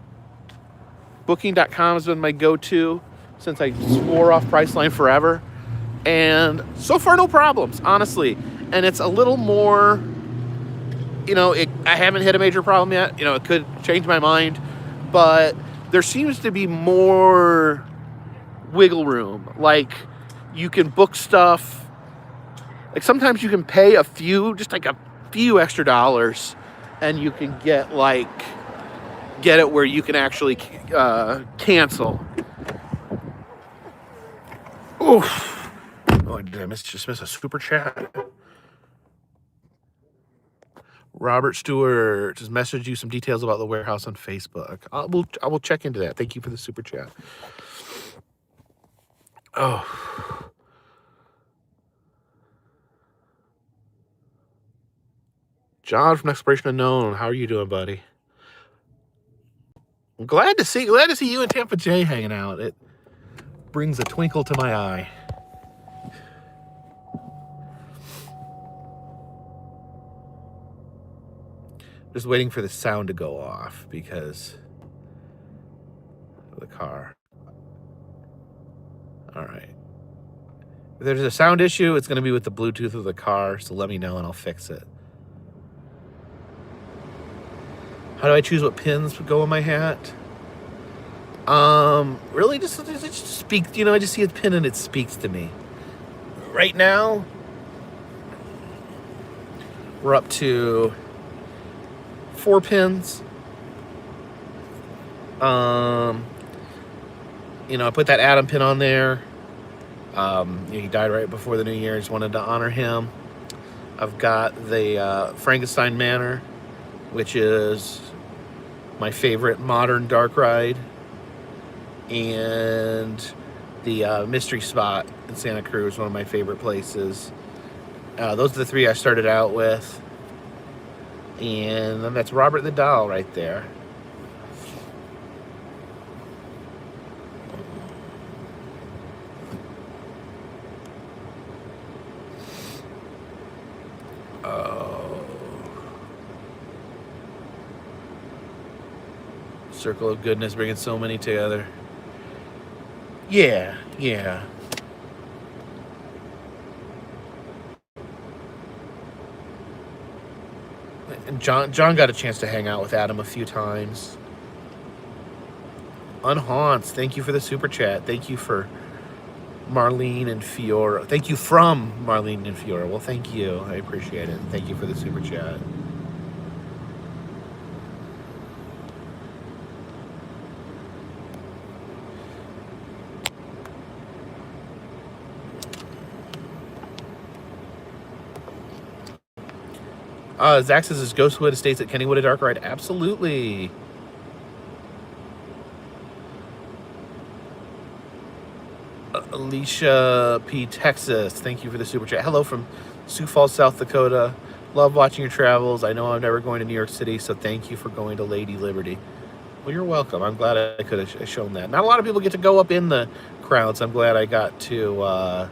S1: Booking.com has been my go-to since I swore off Priceline forever. And so far, no problems, honestly. And it's a little more, I haven't hit a major problem yet. It could change my mind. but there seems to be more wiggle room. Like, you can book stuff. Like, sometimes you can pay a few extra dollars, and you can get it where you can actually cancel. Oof. Oh, did I just miss a super chat? Robert Stewart just messaged you some details about the warehouse on Facebook. I will check into that. Thank you for the super chat. Oh. John from Exploration Unknown, how are you doing, buddy? I'm glad to see you and Tampa J hanging out. It brings a twinkle to my eye. Just waiting for the sound to go off because of the car. All right. If there's a sound issue, it's going to be with the Bluetooth of the car, so let me know and I'll fix it. How do I choose what pins go in my hat? Really just speak, I just see a pin and it speaks to me. Right now, we're up to 4 pins. I put that Adam pin on there. He died right before the new year. I just wanted to honor him. I've got the Frankenstein Manor, which is my favorite modern dark ride, and the Mystery Spot in Santa Cruz, one of my favorite places. Those are the 3 I started out with. And then that's Robert the Doll right there. Circle of Goodness, bringing so many together. Yeah. And John got a chance to hang out with Adam a few times. Unhaunts, thank you for the super chat. Thank you for Marlene and Fiora. Thank you from Marlene and Fiora. Well, thank you. I appreciate it. Thank you for the super chat. Zach says, is Ghostwood Estates at Kennywood a dark ride? Absolutely. Alicia P. Texas, thank you for the super chat. Hello from Sioux Falls, South Dakota. Love watching your travels. I know I'm never going to New York City, so thank you for going to Lady Liberty. Well, you're welcome. I'm glad I could have shown that. Not a lot of people get to go up in the crowds. I'm glad I got to...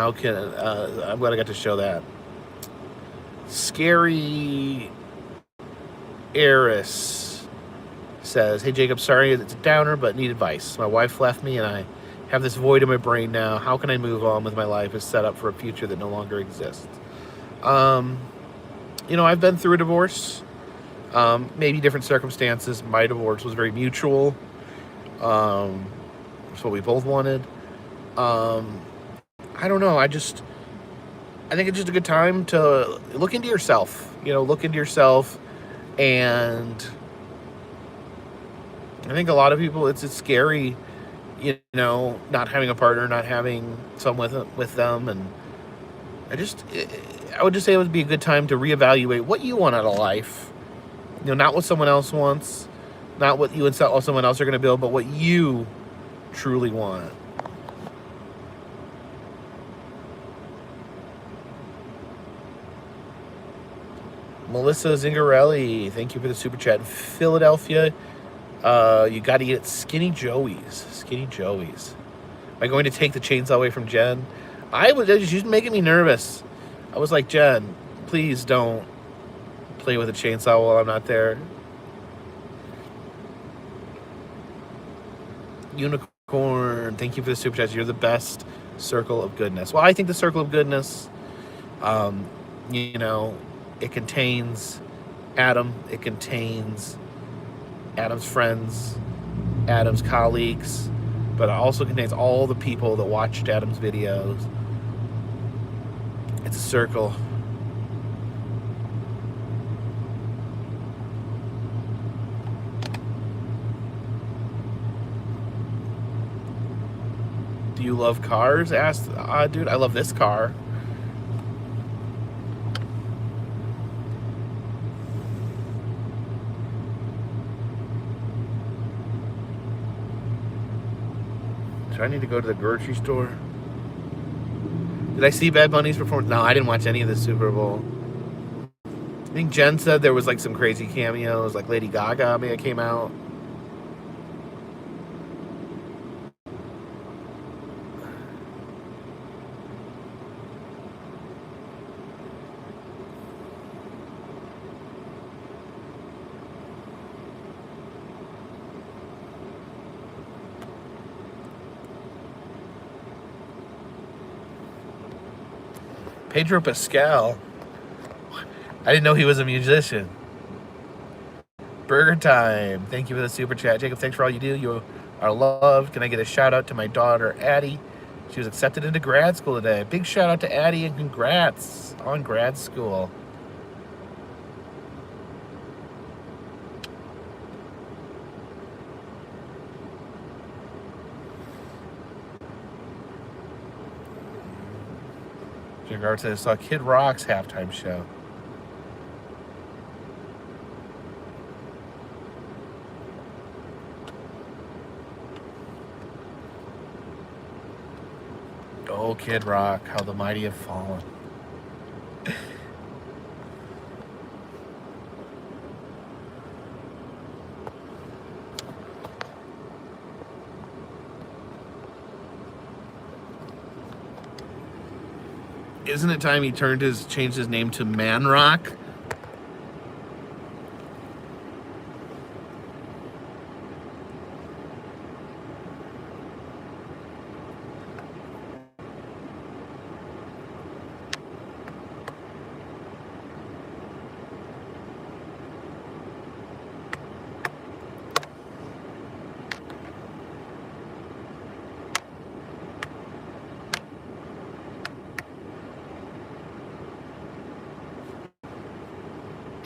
S1: I'm glad I got to show that. Scary Eris says, hey Jacob, sorry it's a downer, but need advice. My wife left me and I have this void in my brain now. How can I move on with my life and set up for a future that no longer exists? I've been through a divorce. Maybe different circumstances. My divorce was very mutual. That's what we both wanted. I don't know. I think it's just a good time to look into yourself. And I think a lot of people, it's scary, not having a partner, not having someone with them. And I would just say it would be a good time to reevaluate what you want out of life. Not what someone else wants, not what you and someone else are going to build, but what you truly want. Melissa Zingarelli, thank you for the super chat. In Philadelphia, you got to eat at Skinny Joey's. Skinny Joey's. Am I going to take the chainsaw away from Jen? She's making me nervous. I was like, Jen, please don't play with a chainsaw while I'm not there. Unicorn, thank you for the super chat. You're the best circle of goodness. Well, I think the circle of goodness, it contains Adam, it contains Adam's friends, Adam's colleagues, but it also contains all the people that watched Adam's videos. It's a circle. Do you love cars? Asked dude, I love this car. Do I need to go to the grocery store? Did I see Bad Bunny's performance? No, I didn't watch any of the Super Bowl. I think Jen said there was like some crazy cameos, like Lady Gaga may have came out. Pedro Pascal. I didn't know he was a musician. Burger Time. Thank you for the super chat. Jacob, thanks for all you do. You are loved. Can I get a shout out to my daughter, Addie? She was accepted into grad school today. Big shout out to Addie and congrats on grad school. In regards to, I saw Kid Rock's halftime show. Oh, Kid Rock, how the mighty have fallen. Isn't it time he changed his name to Man Rock?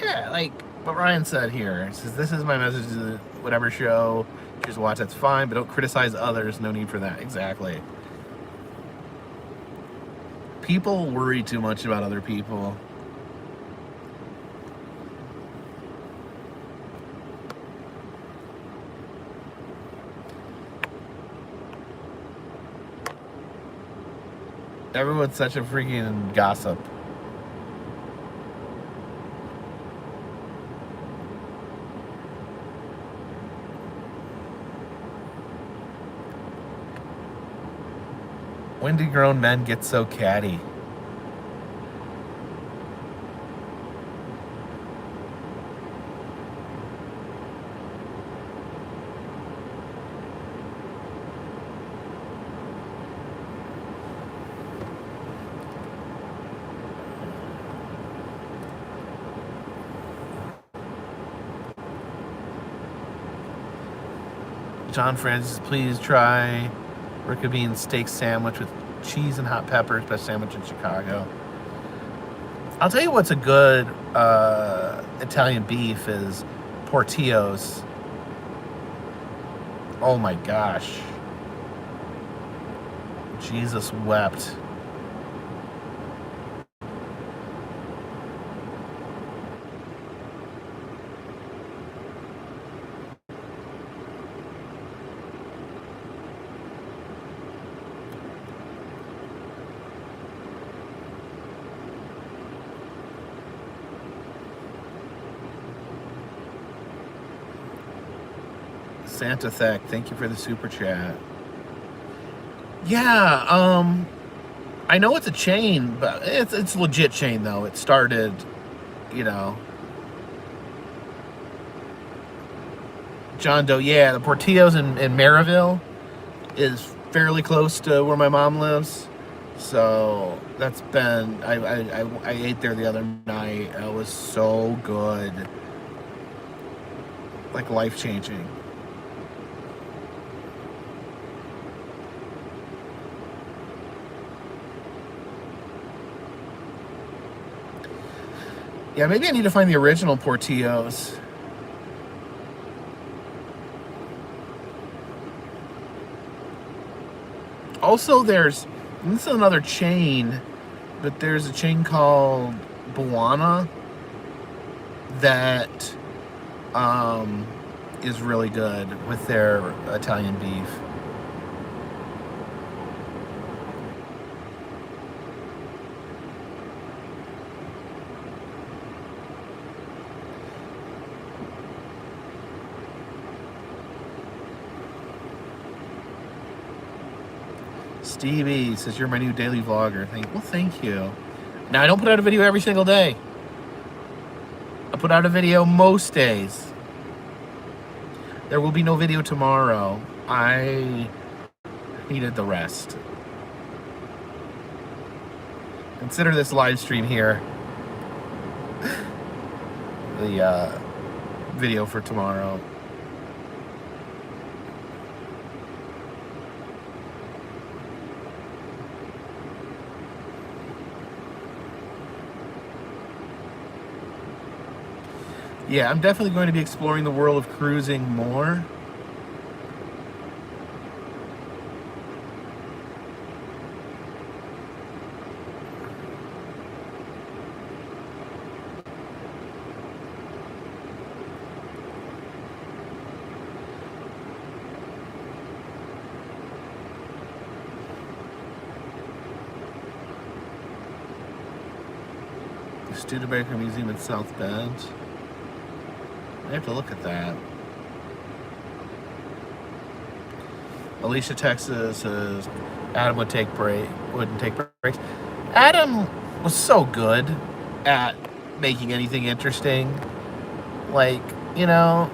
S1: Yeah, like what Ryan said here. He says, this is my message to the whatever show. Choose to watch, that's fine, but don't criticize others. No need for that. Exactly. People worry too much about other people. Everyone's such a freaking gossip. When do grown men get so catty? John Francis, please try Rick Bean steak sandwich with cheese and hot peppers. Best sandwich in Chicago. I'll tell you what's a good Italian beef is Portillo's. Oh my gosh. Jesus wept. Santa Thek, thank you for the super chat. Yeah, I know it's a chain, but it's a legit chain though. It started, you know. John Doe, yeah, the Portillo's in Maryville is fairly close to where my mom lives. So that's been, I ate there the other night. It was so good. Like life-changing. Yeah, maybe I need to find the original Portillo's. Also, this is another chain, but there's a chain called Buana that is really good with their Italian beef. Stevie says you're my new daily vlogger. Thank you. Now I don't put out a video every single day. I put out a video most days. There will be no video tomorrow. I needed the rest. Consider this live stream here the video for tomorrow. Yeah, I'm definitely going to be exploring the world of cruising more. The Studebaker Museum in South Bend. I have to look at that. Alicia, Texas says Adam wouldn't take breaks. Adam was so good at making anything interesting. Like, you know,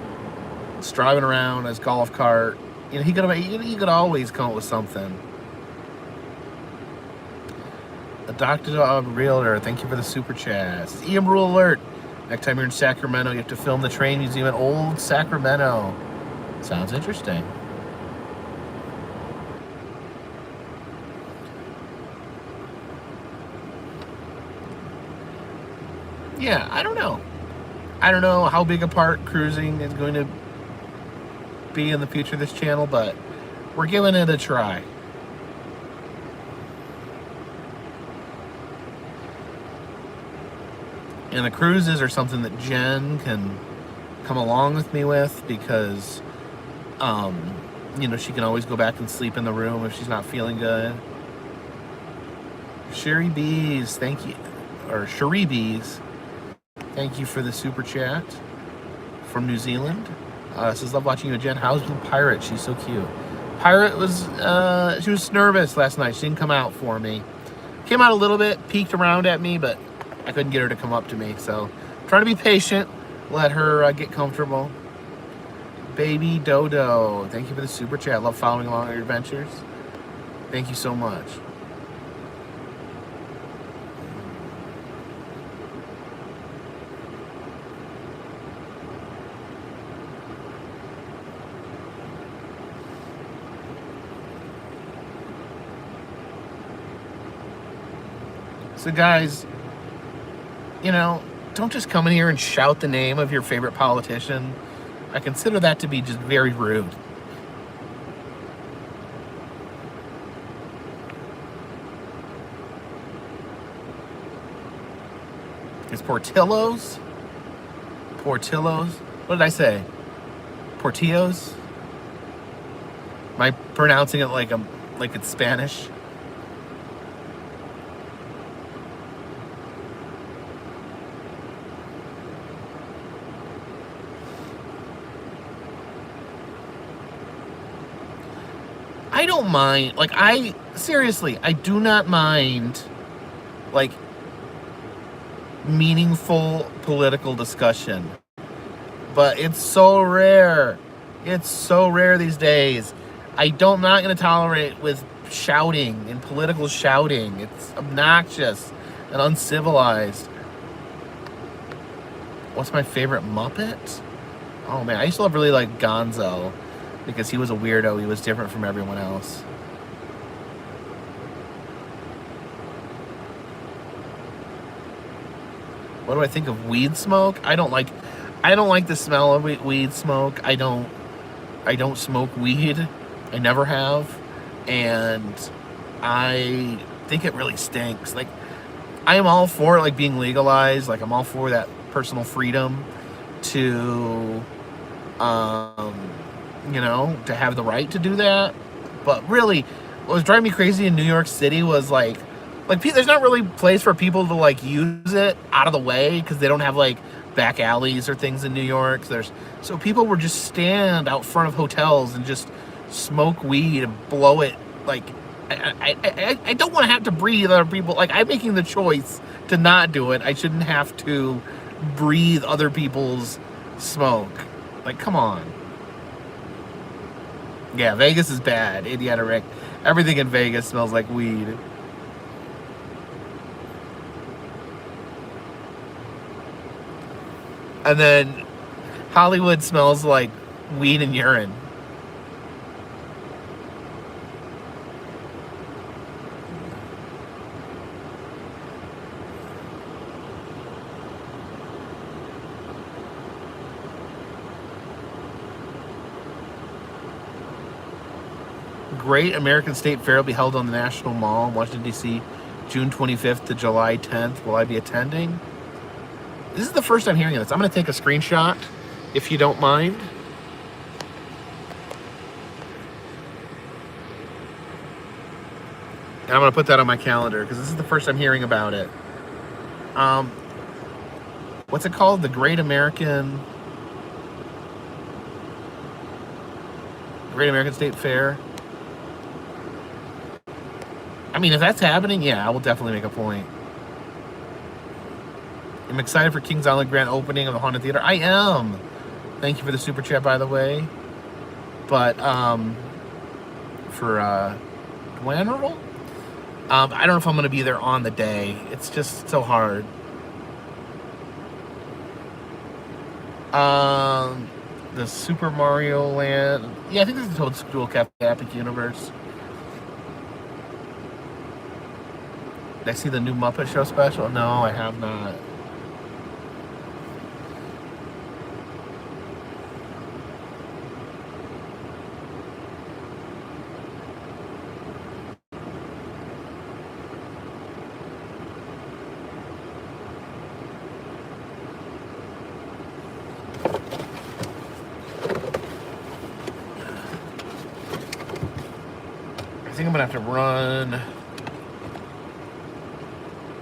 S1: just driving around his golf cart. You know, he could always come up with something. The Dr. Dog Realtor, thank you for the super chat. EM Rule Alert. Next time you're in Sacramento, you have to film the train museum at Old Sacramento. Sounds interesting. Yeah, I don't know. I don't know how big a part cruising is going to be in the future of this channel, but we're giving it a try. And the cruises are something that Jen can come along with me with because, you know, she can always go back and sleep in the room if she's not feeling good. Sherry Bees, thank you. Or Cherie Bees, thank you for the super chat from New Zealand. Says, love watching you, Jen. How's the Pirate? She's so cute. Pirate was, she was nervous last night. She didn't come out for me. Came out a little bit, peeked around at me, but I couldn't get her to come up to me, so trying to be patient, let her get comfortable. Baby Dodo, thank you for the super chat. Love following along your adventures. Thank you so much. So guys, you know, don't just come in here and shout the name of your favorite politician. I consider that to be just very rude. It's Portillo's? Portillo's? What did I say? Portillo's? Am I pronouncing it like it's Spanish? I don't mind, like, seriously, I do not mind, like, meaningful political discussion. But it's so rare. It's so rare these days. I'm not going to tolerate with shouting and political shouting. It's obnoxious and uncivilized. What's my favorite Muppet? Oh man, I used to really like Gonzo because he was a weirdo. He was different from everyone else. What do I think of weed smoke? I don't like the smell of weed smoke. I don't smoke weed. I never have. And I think it really stinks. Like, I am all for like being legalized. Like, I'm all for that personal freedom to you know, to have the right to do that. But really, what was driving me crazy in New York City was like there's not really a place for people to like use it out of the way because they don't have like back alleys or things in New York. So people would just stand out front of hotels and just smoke weed and blow it. Like, I don't want to have to breathe other people. Like, I'm making the choice to not do it. I shouldn't have to breathe other people's smoke. Like, come on. Yeah, Vegas is bad. Indiana Rick. Everything in Vegas smells like weed. And then Hollywood smells like weed and urine. Great American State Fair will be held on the National Mall in Washington, D.C., June 25th to July 10th. Will I be attending? This is the first time hearing this. I'm going to take a screenshot, if you don't mind. And I'm going to put that on my calendar, because this is the first time hearing about it. What's it called? The Great American State Fair. I mean, if that's happening, yeah, I will definitely make a point. I'm excited for Kings Island grand opening of the Haunted Theater. I am. Thank you for the super chat, by the way. But for Dwannerl, I don't know if I'm going to be there on the day. It's just so hard. The Super Mario Land. Yeah, I think this is the Toadstool Cafe Epic Universe. Did I see the new Muppet Show special? No, I have not. I think I'm gonna have to run.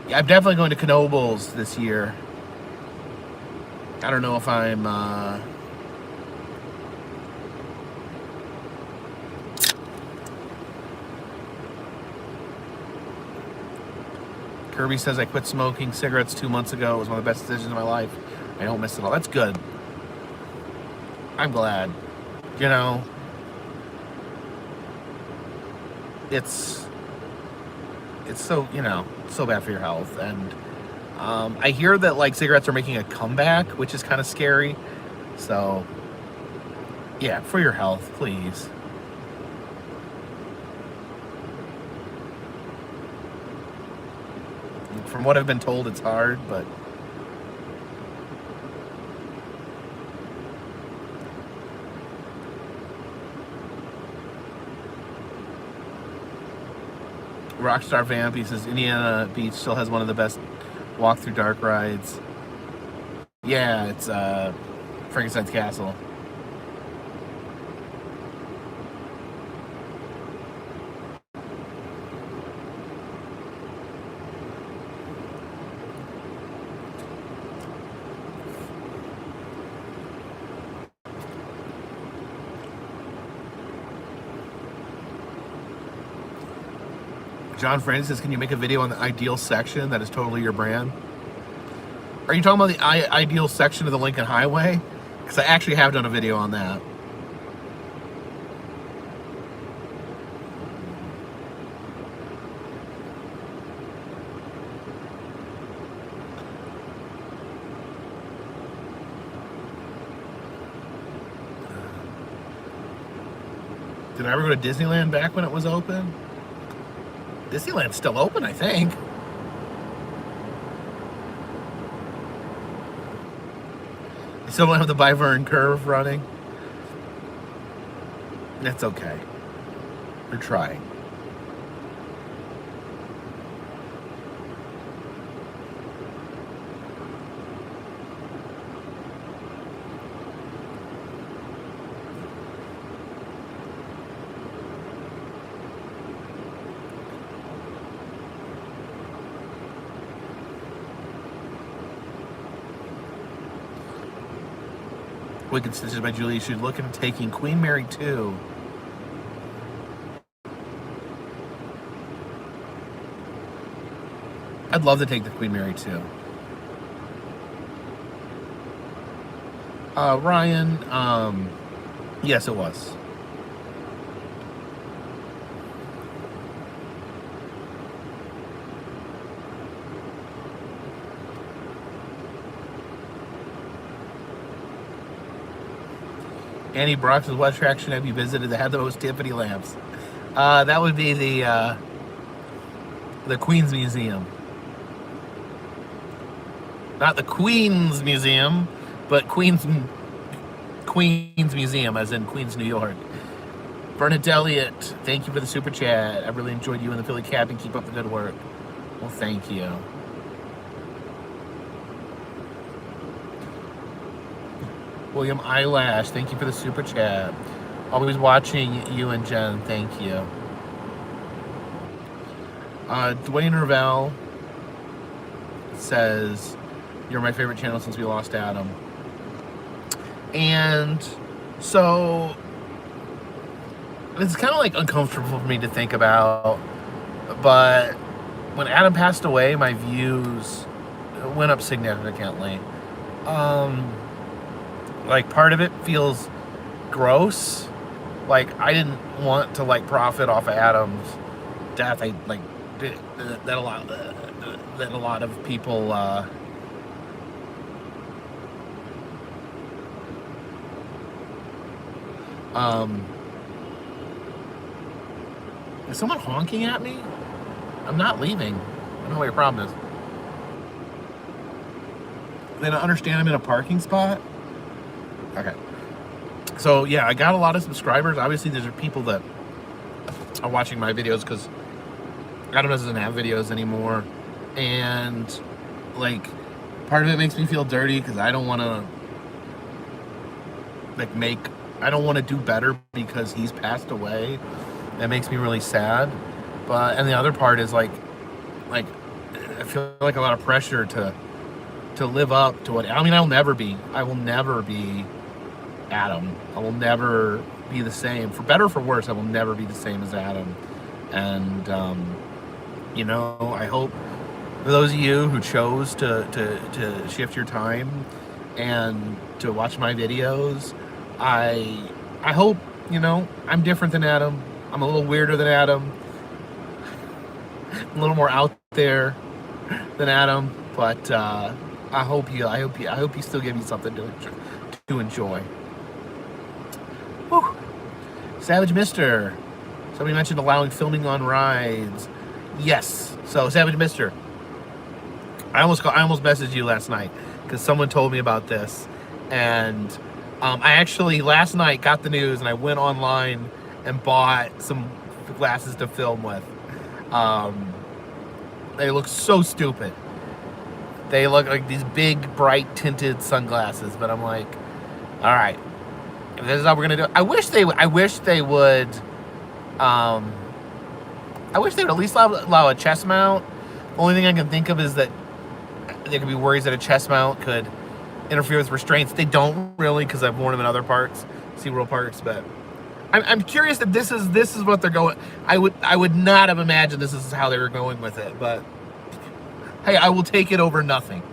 S1: Yeah, I'm definitely going to Knoebels this year. I don't know if I'm Kirby says I quit smoking cigarettes 2 months ago. It was one of the best decisions of my life. I don't miss it all. That's good. I'm glad. You know, it's so, you know, so bad for your health. And I hear that like cigarettes are making a comeback, which is kind of scary. So yeah, for your health, please. From what I've been told, it's hard, but Rockstar Vamp, he says Indiana Beach still has one of the best walk through dark rides. Yeah, it's Frankenstein's Castle. John Francis says, can you make a video on the ideal section that is totally your brand? Are you talking about the ideal section of the Lincoln Highway? Because I actually have done a video on that. Did I ever go to Disneyland back when it was open? Disneyland's still open, I think. You still don't have the Bivern curve running? That's okay. We're trying. Wicked Stitches by Julie. You should look into taking Queen Mary 2. I'd love to take the Queen Mary 2. Ryan, yes, it was. Annie Brock's what attraction have you visited that had the most Tiffany lamps? That would be the Queen's Museum. Not the Queen's Museum, but Queen's Museum, as in Queens, New York. Bernadette Elliott, thank you for the super chat. I really enjoyed you and the Philly Cabin. Keep up the good work. Well, thank you. William Eyelash, thank you for the super chat. Always watching you and Jen, thank you. Dwayne Ravel says, you're my favorite channel since we lost Adam. And so it's kind of like uncomfortable for me to think about, but when Adam passed away, my views went up significantly. Like, part of it feels gross. Like, I didn't want to, like, profit off of Adam's death. I, like, that a lot of people, is someone honking at me? I'm not leaving. I don't know what your problem is. They don't understand I'm in a parking spot? Okay. So, yeah, I got a lot of subscribers. Obviously, there's people that are watching my videos because Adam doesn't have videos anymore. And, like, part of it makes me feel dirty because I don't want to, like, I don't want to do better because he's passed away. That makes me really sad. And the other part is, like, I feel like a lot of pressure to live up to what, I mean, I will never be Adam. I will never be the same. For better or for worse, I will never be the same as Adam. And, you know, I hope for those of you who chose to shift your time and to watch my videos, I hope, you know, I'm different than Adam. I'm a little weirder than Adam. A little more out there than Adam. But I hope you still give me something to enjoy. Whew. Savage Mister. Somebody mentioned allowing filming on rides. Yes. So Savage Mister. I almost messaged you last night because someone told me about this, and I actually last night got the news and I went online and bought some glasses to film with. They look so stupid. They look like these big, bright tinted sunglasses, but I'm like, all right. If this is how we're gonna do it. I wish they would at least allow a chest mount. The only thing I can think of is that there could be worries that a chest mount could interfere with restraints. They don't really, because I've worn them in other parks, SeaWorld parks. But I'm curious that this is what they're going. I would not have imagined this is how they were going with it. But hey, I will take it over nothing.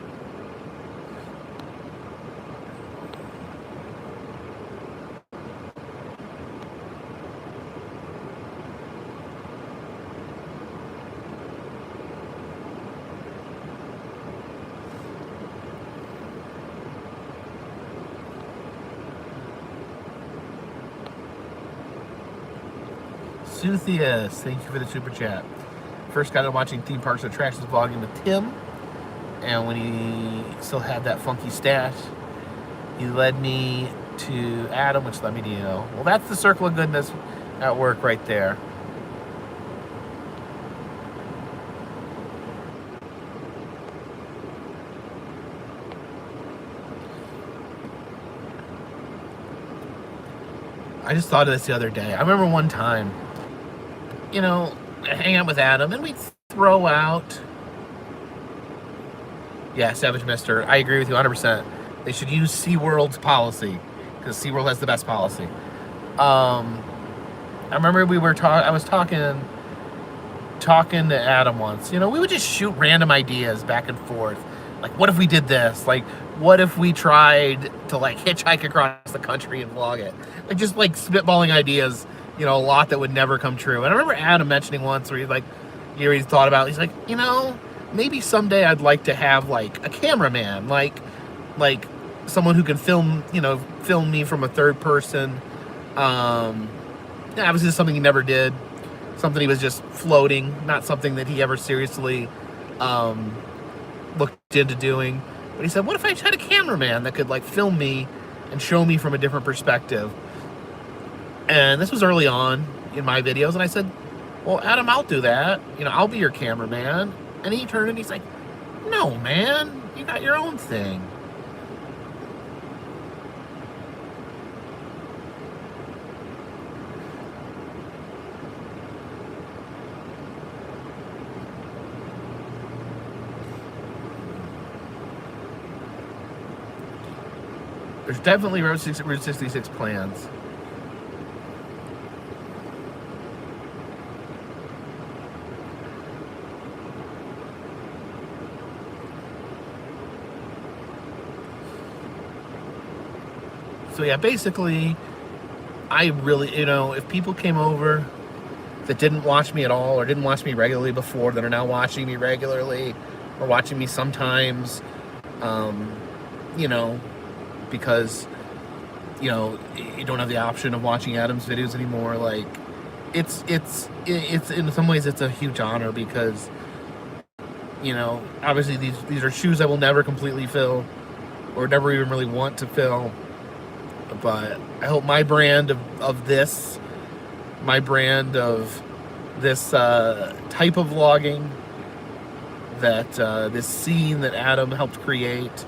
S1: Suthius, thank you for the super chat. First got into watching theme parks and attractions vlogging with Tim, and when he still had that funky stash, he led me to Adam, which led me to you. Well, that's the circle of goodness at work right there. I just thought of this the other day. I remember one time, you know, hang out with Adam, and we'd throw out... Yeah, Savage Mister. I agree with you 100%. They should use SeaWorld's policy, because SeaWorld has the best policy. I remember I was talking to Adam once. You know, we would just shoot random ideas back and forth. Like, what if we did this? Like, what if we tried to, like, hitchhike across the country and vlog it? Like, just, like, spitballing ideas, you know, a lot that would never come true. And I remember Adam mentioning once where he's like, he thought about it. He's like, you know, maybe someday I'd like to have, like, a cameraman. Like someone who can film me from a third person. Yeah, obviously, this is something he never did. Something he was just floating, not something that he ever seriously looked into doing. But he said, what if I had a cameraman that could, like, film me and show me from a different perspective? And this was early on in my videos, and I said, well, Adam, I'll do that. You know, I'll be your cameraman. And he turned and he's like, no, man, you got your own thing. There's definitely Route 66 plans. So yeah, basically, I really, you know, if people came over that didn't watch me at all or didn't watch me regularly before, that are now watching me regularly or watching me sometimes, you know, because, you know, you don't have the option of watching Adam's videos anymore. Like, it's in some ways it's a huge honor because, you know, obviously these are shoes I will never completely fill or never even really want to fill. But I hope my brand of this type of vlogging, that this scene that Adam helped create,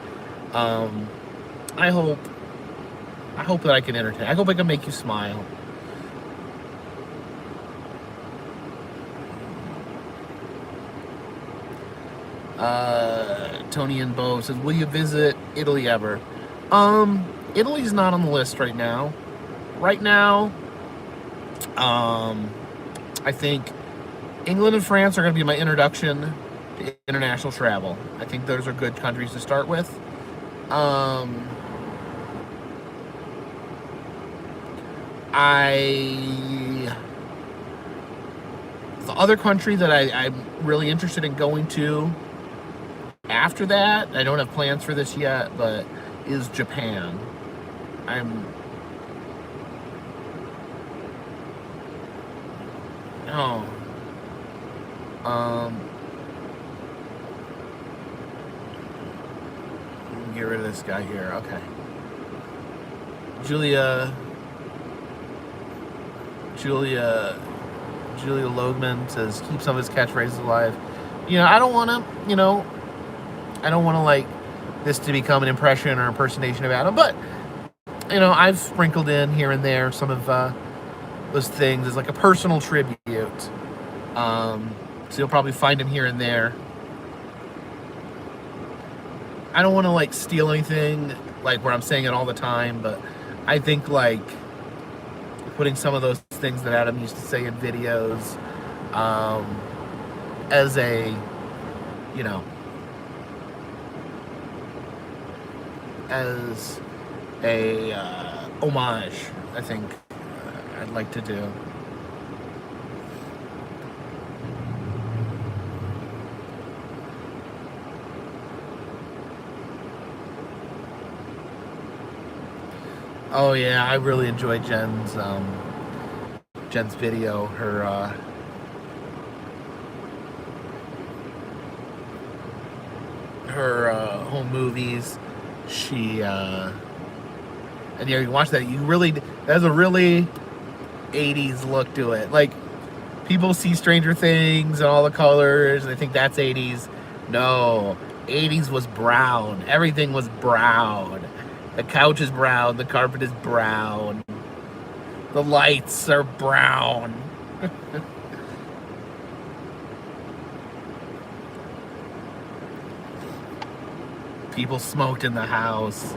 S1: I hope that I can entertain. I hope I can make you smile. Tony and Bo says, will you visit Italy ever? Italy's not on the list right now. Right now, I think England and France are going to be my introduction to international travel. I think those are good countries to start with. The other country that I'm really interested in going to after that, I don't have plans for this yet, but is Japan. Get rid of this guy here. Okay. Julia Logman says, keep some of his catchphrases alive. You know, I don't want to, like, this to become an impression or impersonation of Adam, but, you know, I've sprinkled in here and there some of those things as like a personal tribute. So you'll probably find him here and there. I don't want to, like, steal anything, like, where I'm saying it all the time, but I think, like, putting some of those things that Adam used to say in videos as a, you know, as a homage, I think I'd like to do. Oh yeah, I really enjoyed Jen's Jen's video, her home movies. She and you watch that, there's a really 80s look to it. Like, people see Stranger Things and all the colors and they think that's 80s. No, 80s was brown. Everything was brown. The couch is brown, the carpet is brown, the lights are brown. People smoked in the house.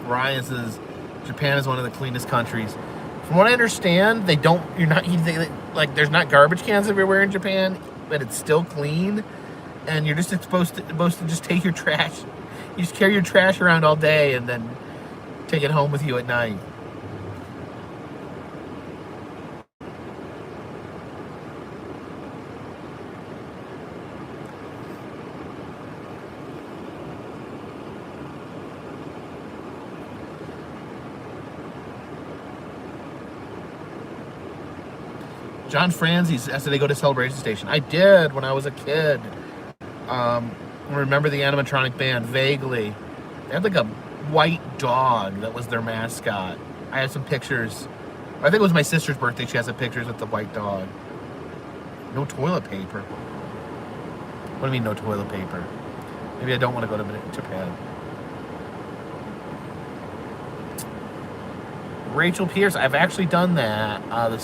S1: Ryan says Japan is one of the cleanest countries. From what I understand, there's not garbage cans everywhere in Japan, but it's still clean, and you're just supposed to just take your trash. You just carry your trash around all day and then take it home with you at night. John Franzi said they go to Celebration Station. I did when I was a kid. I remember the animatronic band vaguely. They had like a white dog that was their mascot. I have some pictures. I think it was my sister's birthday. She has some pictures with the white dog. No toilet paper. What do you mean no toilet paper? Maybe I don't want to go to Japan. Rachel Pierce, I've actually done that. The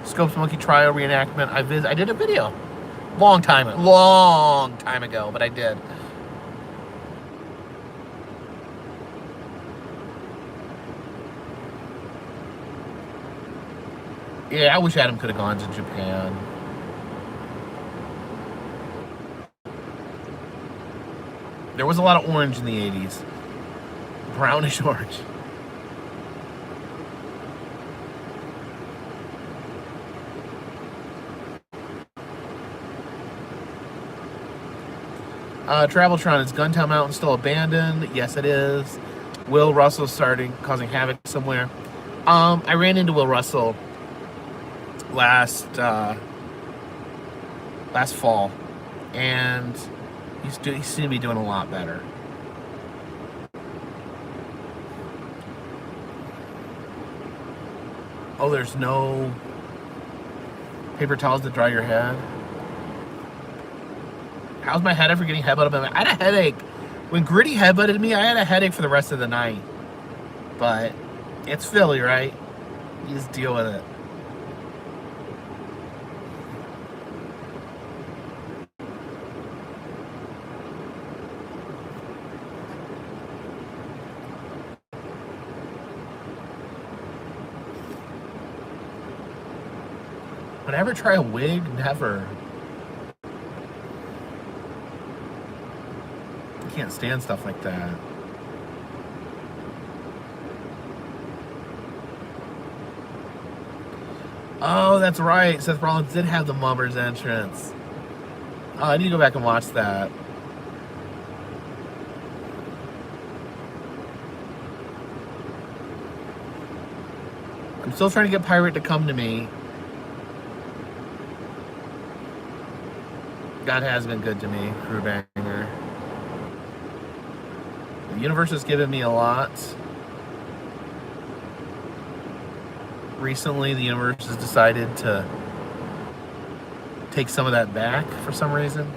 S1: Scopes Monkey Trial reenactment. I did a video. Long time ago, but I did. Yeah, I wish Adam could have gone to Japan. There was a lot of orange in the 80s. Brownish orange. Traveltron, is Guntown Mountain still abandoned? Yes, it is. Will Russell causing havoc somewhere. I ran into Will Russell last fall, and he seemed to be doing a lot better. Oh, there's no paper towels to dry your head. How's my head after getting headbutted? I had a headache. When Gritty headbutted me, I had a headache for the rest of the night. But it's Philly, right? You just deal with it. Would I ever try a wig? Never. Can't stand stuff like that. Oh, that's right. Seth Rollins did have the Mummers entrance. Oh, I need to go back and watch that. I'm still trying to get Pirate to come to me. God has been good to me, Crewbanger. The universe has given me a lot. Recently, the universe has decided to take some of that back for some reason.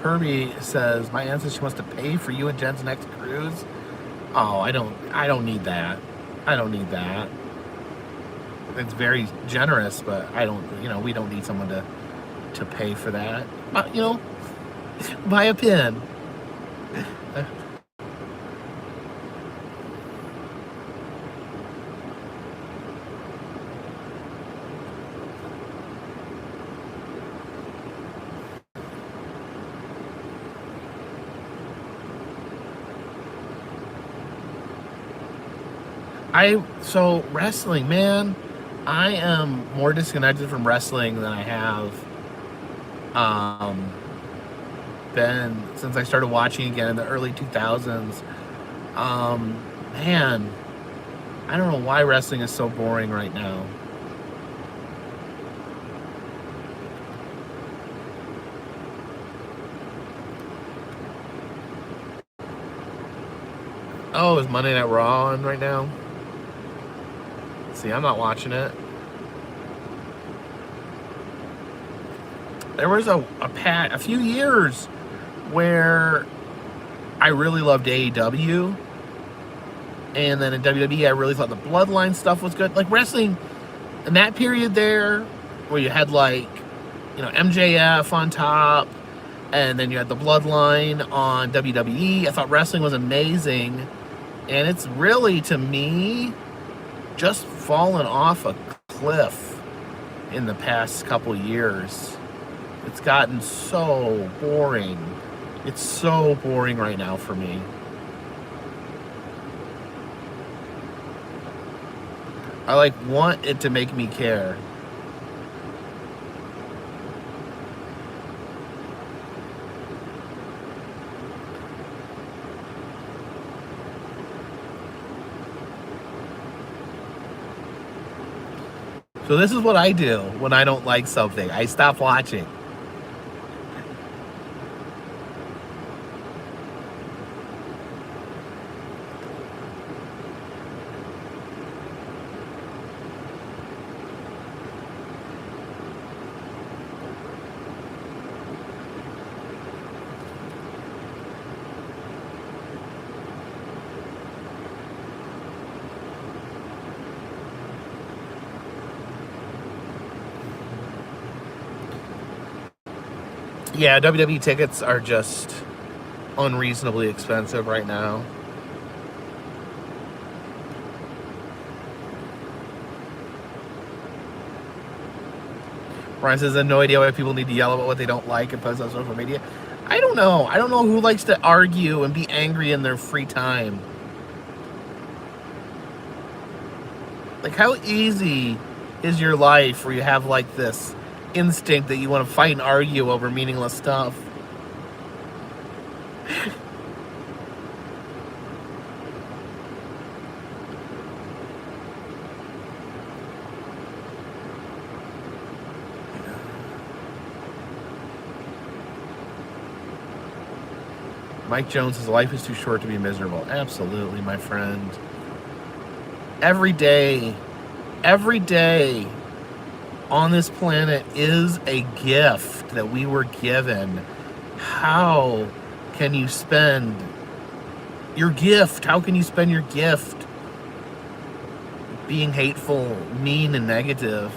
S1: Kirby says, my aunt says she wants to pay for you and Jen's next cruise. Oh, I don't need that. I don't need that. It's very generous, but we don't need someone to pay for that. Buy a pin. So wrestling, man, I am more disconnected from wrestling than I have been since I started watching again in the early 2000s. Man, I don't know why wrestling is so boring right now. Oh, is Monday Night Raw on right now? See, I'm not watching it. There was a few years where I really loved AEW, and then in WWE I really thought the Bloodline stuff was good. Like wrestling in that period there, where you had like, MJF on top, and then you had the Bloodline on WWE. I thought wrestling was amazing, and it's really, to me, just fallen off a cliff in the past couple years. It's gotten so boring. It's so boring right now for me. I want it to make me care. So this is what I do when I don't like something. I stop watching. Yeah, WWE tickets are just unreasonably expensive right now. Brian says, I have no idea why people need to yell about what they don't like and post on social media. I don't know. I don't know who likes to argue and be angry in their free time. Like, how easy is your life where you have like this instinct that you want to fight and argue over meaningless stuff? Mike Jones says life is too short to be miserable. Absolutely, my friend. Every day on this planet is a gift that we were given. How can you spend your gift? How can you spend your gift being hateful, mean, and negative?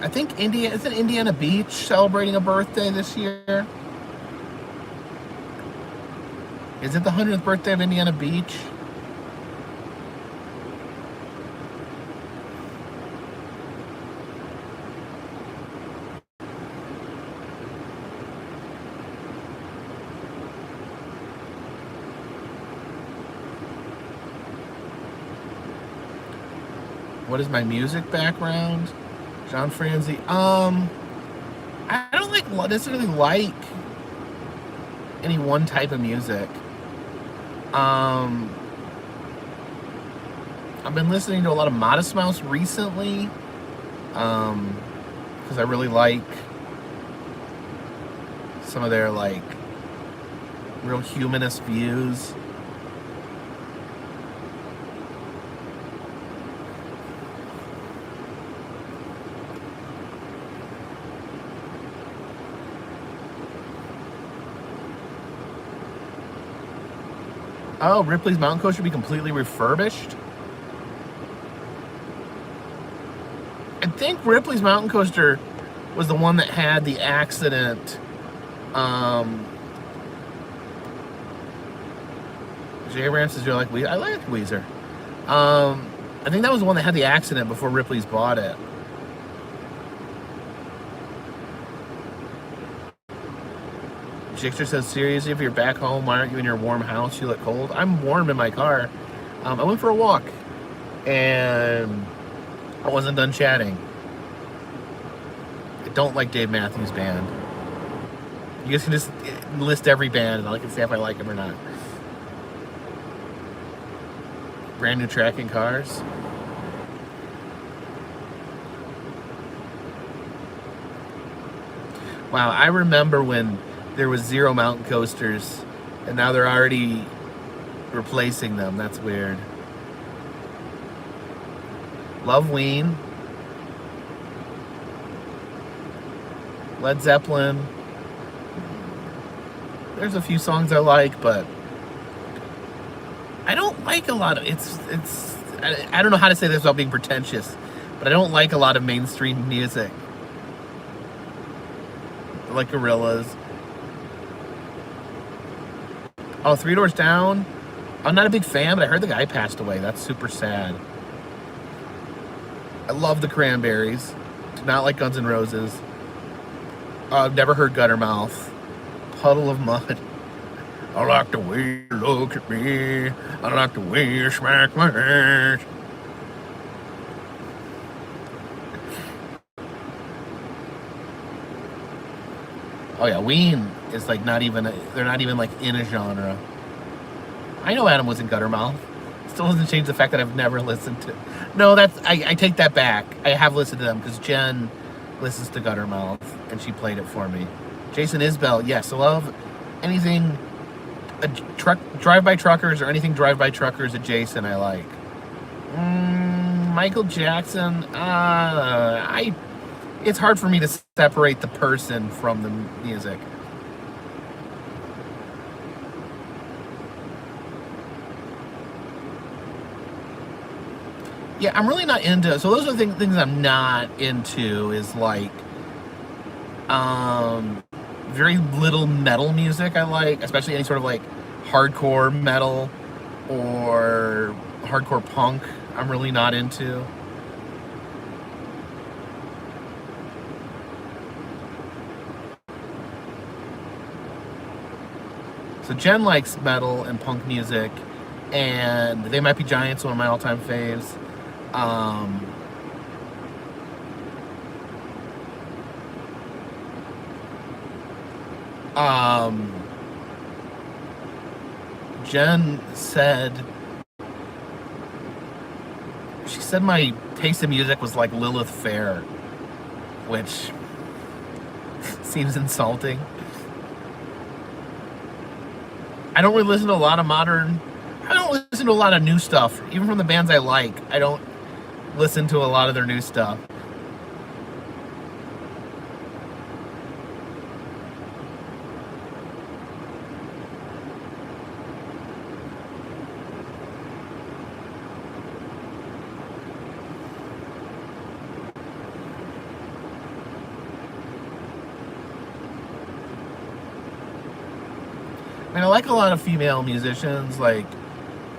S1: I think isn't Indiana Beach celebrating a birthday this year? Is it the 100th birthday of Indiana Beach? What is my music background? John Franzi. I don't necessarily like any one type of music. Um, I've been listening to a lot of Modest Mouse recently, because I really like some of their like real humanist views. Oh, Ripley's Mountain Coaster be completely refurbished? I think Ripley's Mountain Coaster was the one that had the accident. Jay Rance says, "You like Weezer?" I like Weezer. I think that was the one that had the accident before Ripley's bought it. Jixter says, seriously, if you're back home, why aren't you in your warm house? You look cold. I'm warm in my car. I went for a walk, and I wasn't done chatting. I don't like Dave Matthews Band. You guys can just list every band, and I can say if I like them or not. Brand new tracking cars. Wow, I remember when there was 0 mountain coasters, and now they're already replacing them. That's weird. Love Ween. Led Zeppelin. There's a few songs I like, but I don't like a lot of I don't know how to say this without being pretentious, but I don't like a lot of mainstream music. I like Gorillaz. Oh, Three Doors Down. I'm not a big fan, but I heard the guy passed away. That's super sad. I love the Cranberries. Do not like Guns N' Roses. I've never heard Guttermouth. Puddle of Mud. I like the way you look at me. I like the way you smack my ass. Oh yeah, Ween is like they're not even like in a genre. I know Adam was in Guttermouth. Still doesn't change the fact that I've never listened to. No, I take that back. I have listened to them because Jen listens to Guttermouth and she played it for me. Jason Isbell, yes, I love anything drive-by truckers or anything drive-by truckers adjacent. I like. Michael Jackson. It's hard for me to separate the person from the music. Yeah, I'm really not into. So those are the things I'm not into. Is like, very little metal music I like, especially any sort of like hardcore metal or hardcore punk. I'm really not into. So Jen likes metal and punk music, and They Might Be Giants, one of my all-time faves. Jen said, she said my taste in music was like Lilith Fair, which seems insulting. I don't really listen to a lot of I don't listen to a lot of new stuff. Even from the bands I like, I don't listen to a lot of their new stuff. I mean, I like a lot of female musicians, like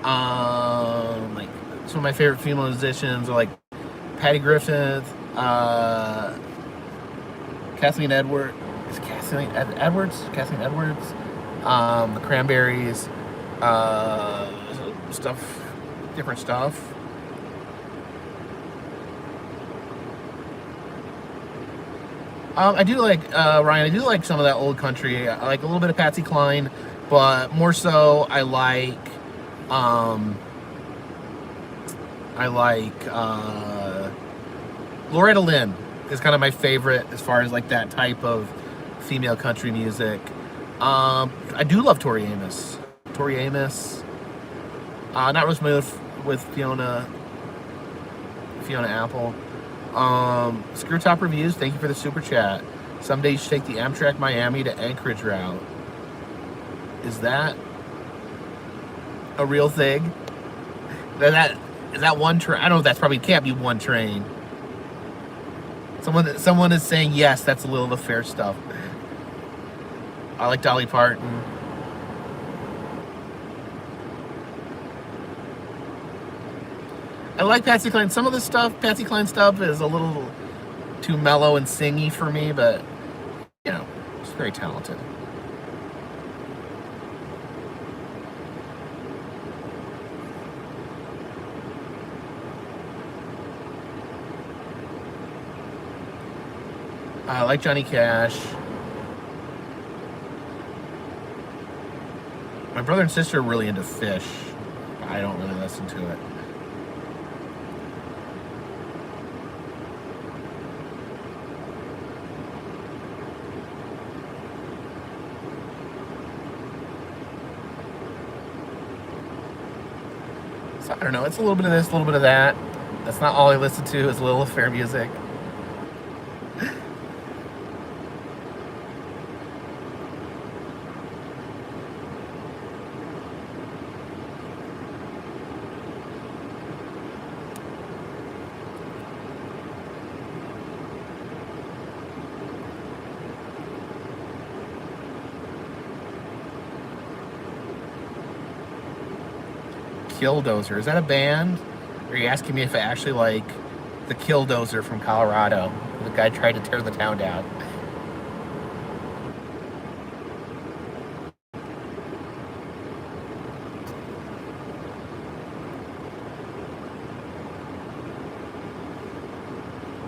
S1: some of my favorite female musicians are like Patty Griffith, Kathleen Edwards, the Cranberries, different stuff. I do like, Ryan, I do like some of that old country. I like a little bit of Patsy Cline, but more so I like I like Loretta Lynn is kind of my favorite as far as like that type of female country music. I do love Tori Amos. Tori Amos. Not really familiar with Fiona Apple. Screw Top Reviews, thank you for the super chat. Someday you should take the Amtrak Miami to Anchorage route. Is that a real thing? Is that one train? I don't know if that's probably can't be one train. Someone is saying yes, that's a little the fair stuff. I like Dolly Parton. I like Patsy Cline. Some of the stuff, Patsy Cline stuff, is a little too mellow and singy for me, but you know, she's very talented. I like Johnny Cash. My brother and sister are really into Fish. I don't really listen to it. So I don't know. It's a little bit of this, a little bit of that. That's not all I listen to. It's a little affair music. Killdozer. Is that a band? Or are you asking me if I actually like the Killdozer from Colorado? The guy tried to tear the town down.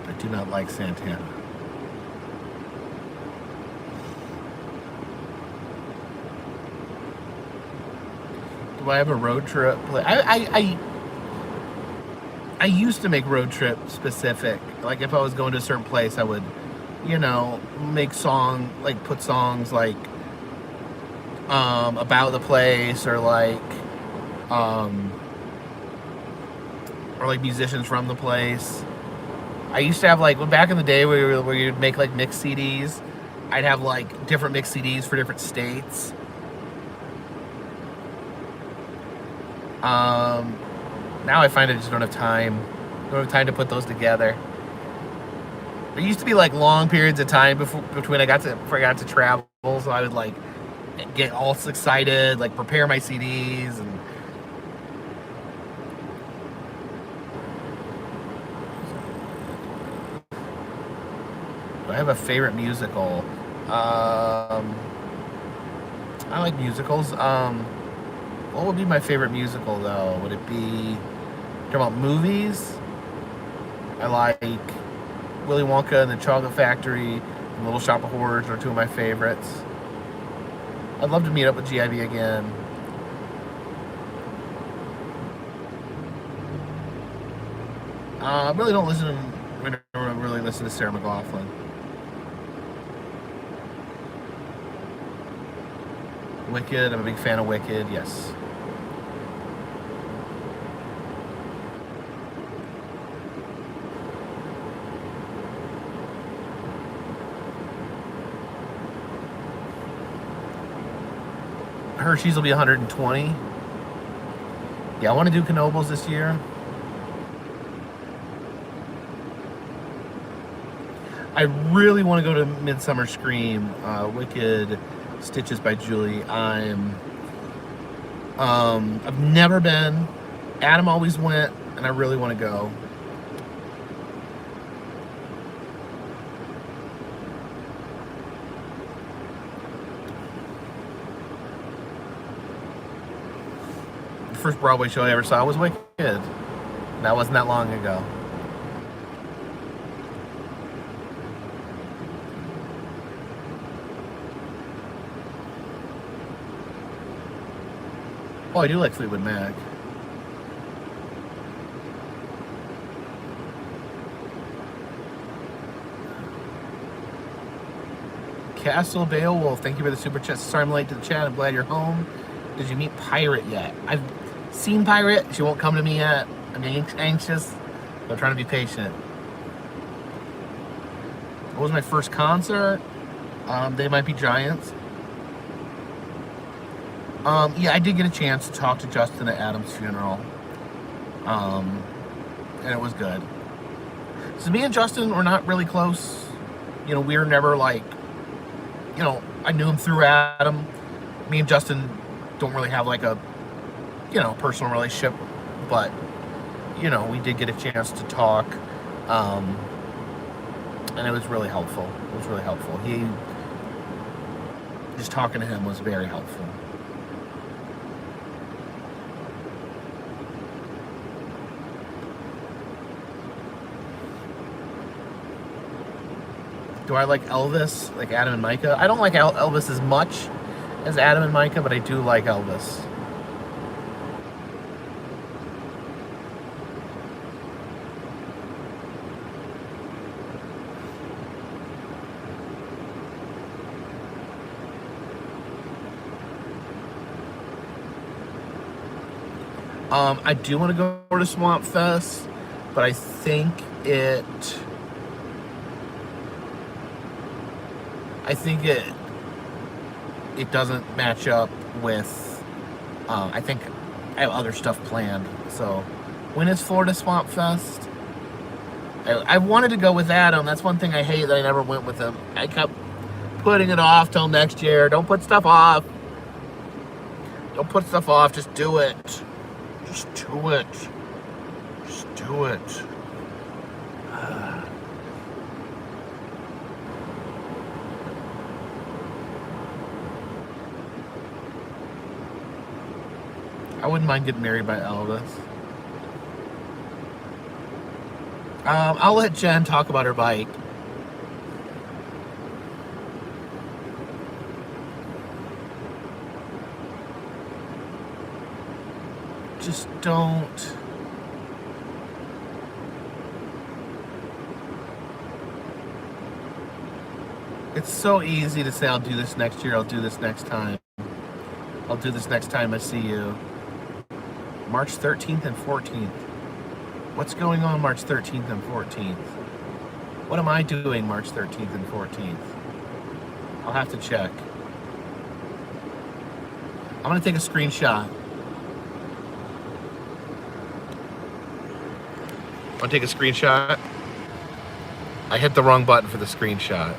S1: I do not like Santana. Do I have a road trip? I used to make road trip specific. Like if I was going to a certain place, I would, you know, make put songs like about the place or like musicians from the place. I used to have like back in the day where you'd make like mix CDs. I'd have like different mix CDs for different states. Now I find I just don't have time. Don't have time to put those together. There used to be like long periods of time before I got to travel, so I would like get all excited, like prepare my CDs and. Do I have a favorite musical? I like musicals. What would be my favorite musical, though? Would it be... Talking about movies? I like Willy Wonka and the Chocolate Factory and Little Shop of Horrors are two of my favorites. I'd love to meet up with GIV again. I really don't really listen to Sarah McLachlan. Wicked, I'm a big fan of Wicked, yes. Hershey's will be 120. Yeah, I want to do Knoebels this year. I really want to go to Midsummer Scream, Wicked, Stitches by Julie. I've never been. Adam always went, and I really want to go. The first Broadway show I ever saw was Wicked. That wasn't that long ago. Oh, I do like Fleetwood Mac. Castle Beowulf, thank you for the super chat. Sorry I'm late to the chat. I'm glad you're home. Did you meet Pirate yet? I've seen Pirate. She won't come to me yet. I'm anxious. I'm trying to be patient. What was my first concert? They Might Be Giants. Yeah, I did get a chance to talk to Justin at Adam's funeral. And it was good. So me and Justin were not really close. You know, we were never like, you know, I knew him through Adam. Me and Justin don't really have like a, you know, personal relationship, but, you know, we did get a chance to talk. And it was really helpful. It was really helpful. Just talking to him was very helpful. Do I like Elvis, like Adam and Micah? I don't like Elvis as much as Adam and Micah, but I do like Elvis. I do want to go to Swamp Fest, but I think it doesn't match up with, I think I have other stuff planned. So when is Florida Swamp Fest? I wanted to go with Adam. That's one thing I hate, that I never went with him. I kept putting it off till next year. Don't put stuff off. Don't put stuff off. Just do it. Just do it. Just do it. I wouldn't mind getting married by Elvis. I'll let Jen talk about her bike. Just don't. It's so easy to say, I'll do this next year, I'll do this next time. I'll do this next time I see you. March 13th and 14th. What's going on March 13th and 14th? What am I doing March 13th and 14th? I'll have to check. I'm gonna take a screenshot. Want to take a screenshot? I hit the wrong button for the screenshot.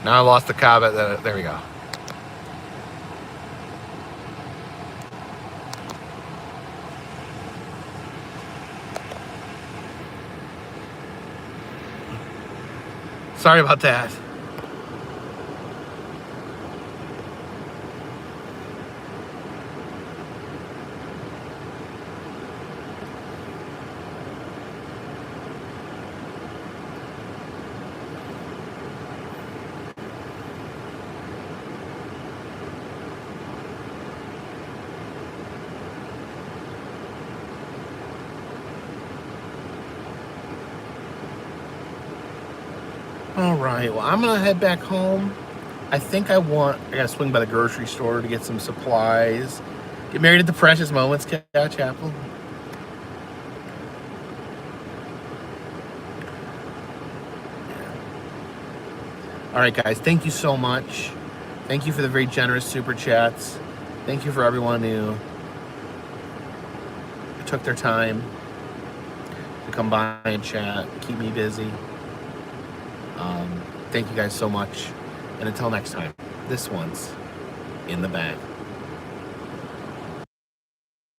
S1: Now I lost the comment. There we go. Sorry about that. All right, well, I'm gonna head back home. I think I gotta swing by the grocery store to get some supplies. Get married at the Precious Moments Chapel. All right, guys, thank you so much. Thank you for the very generous super chats. Thank you for everyone who took their time to come by and chat, keep me busy. Thank you guys so much. And until next time, this one's in the bag.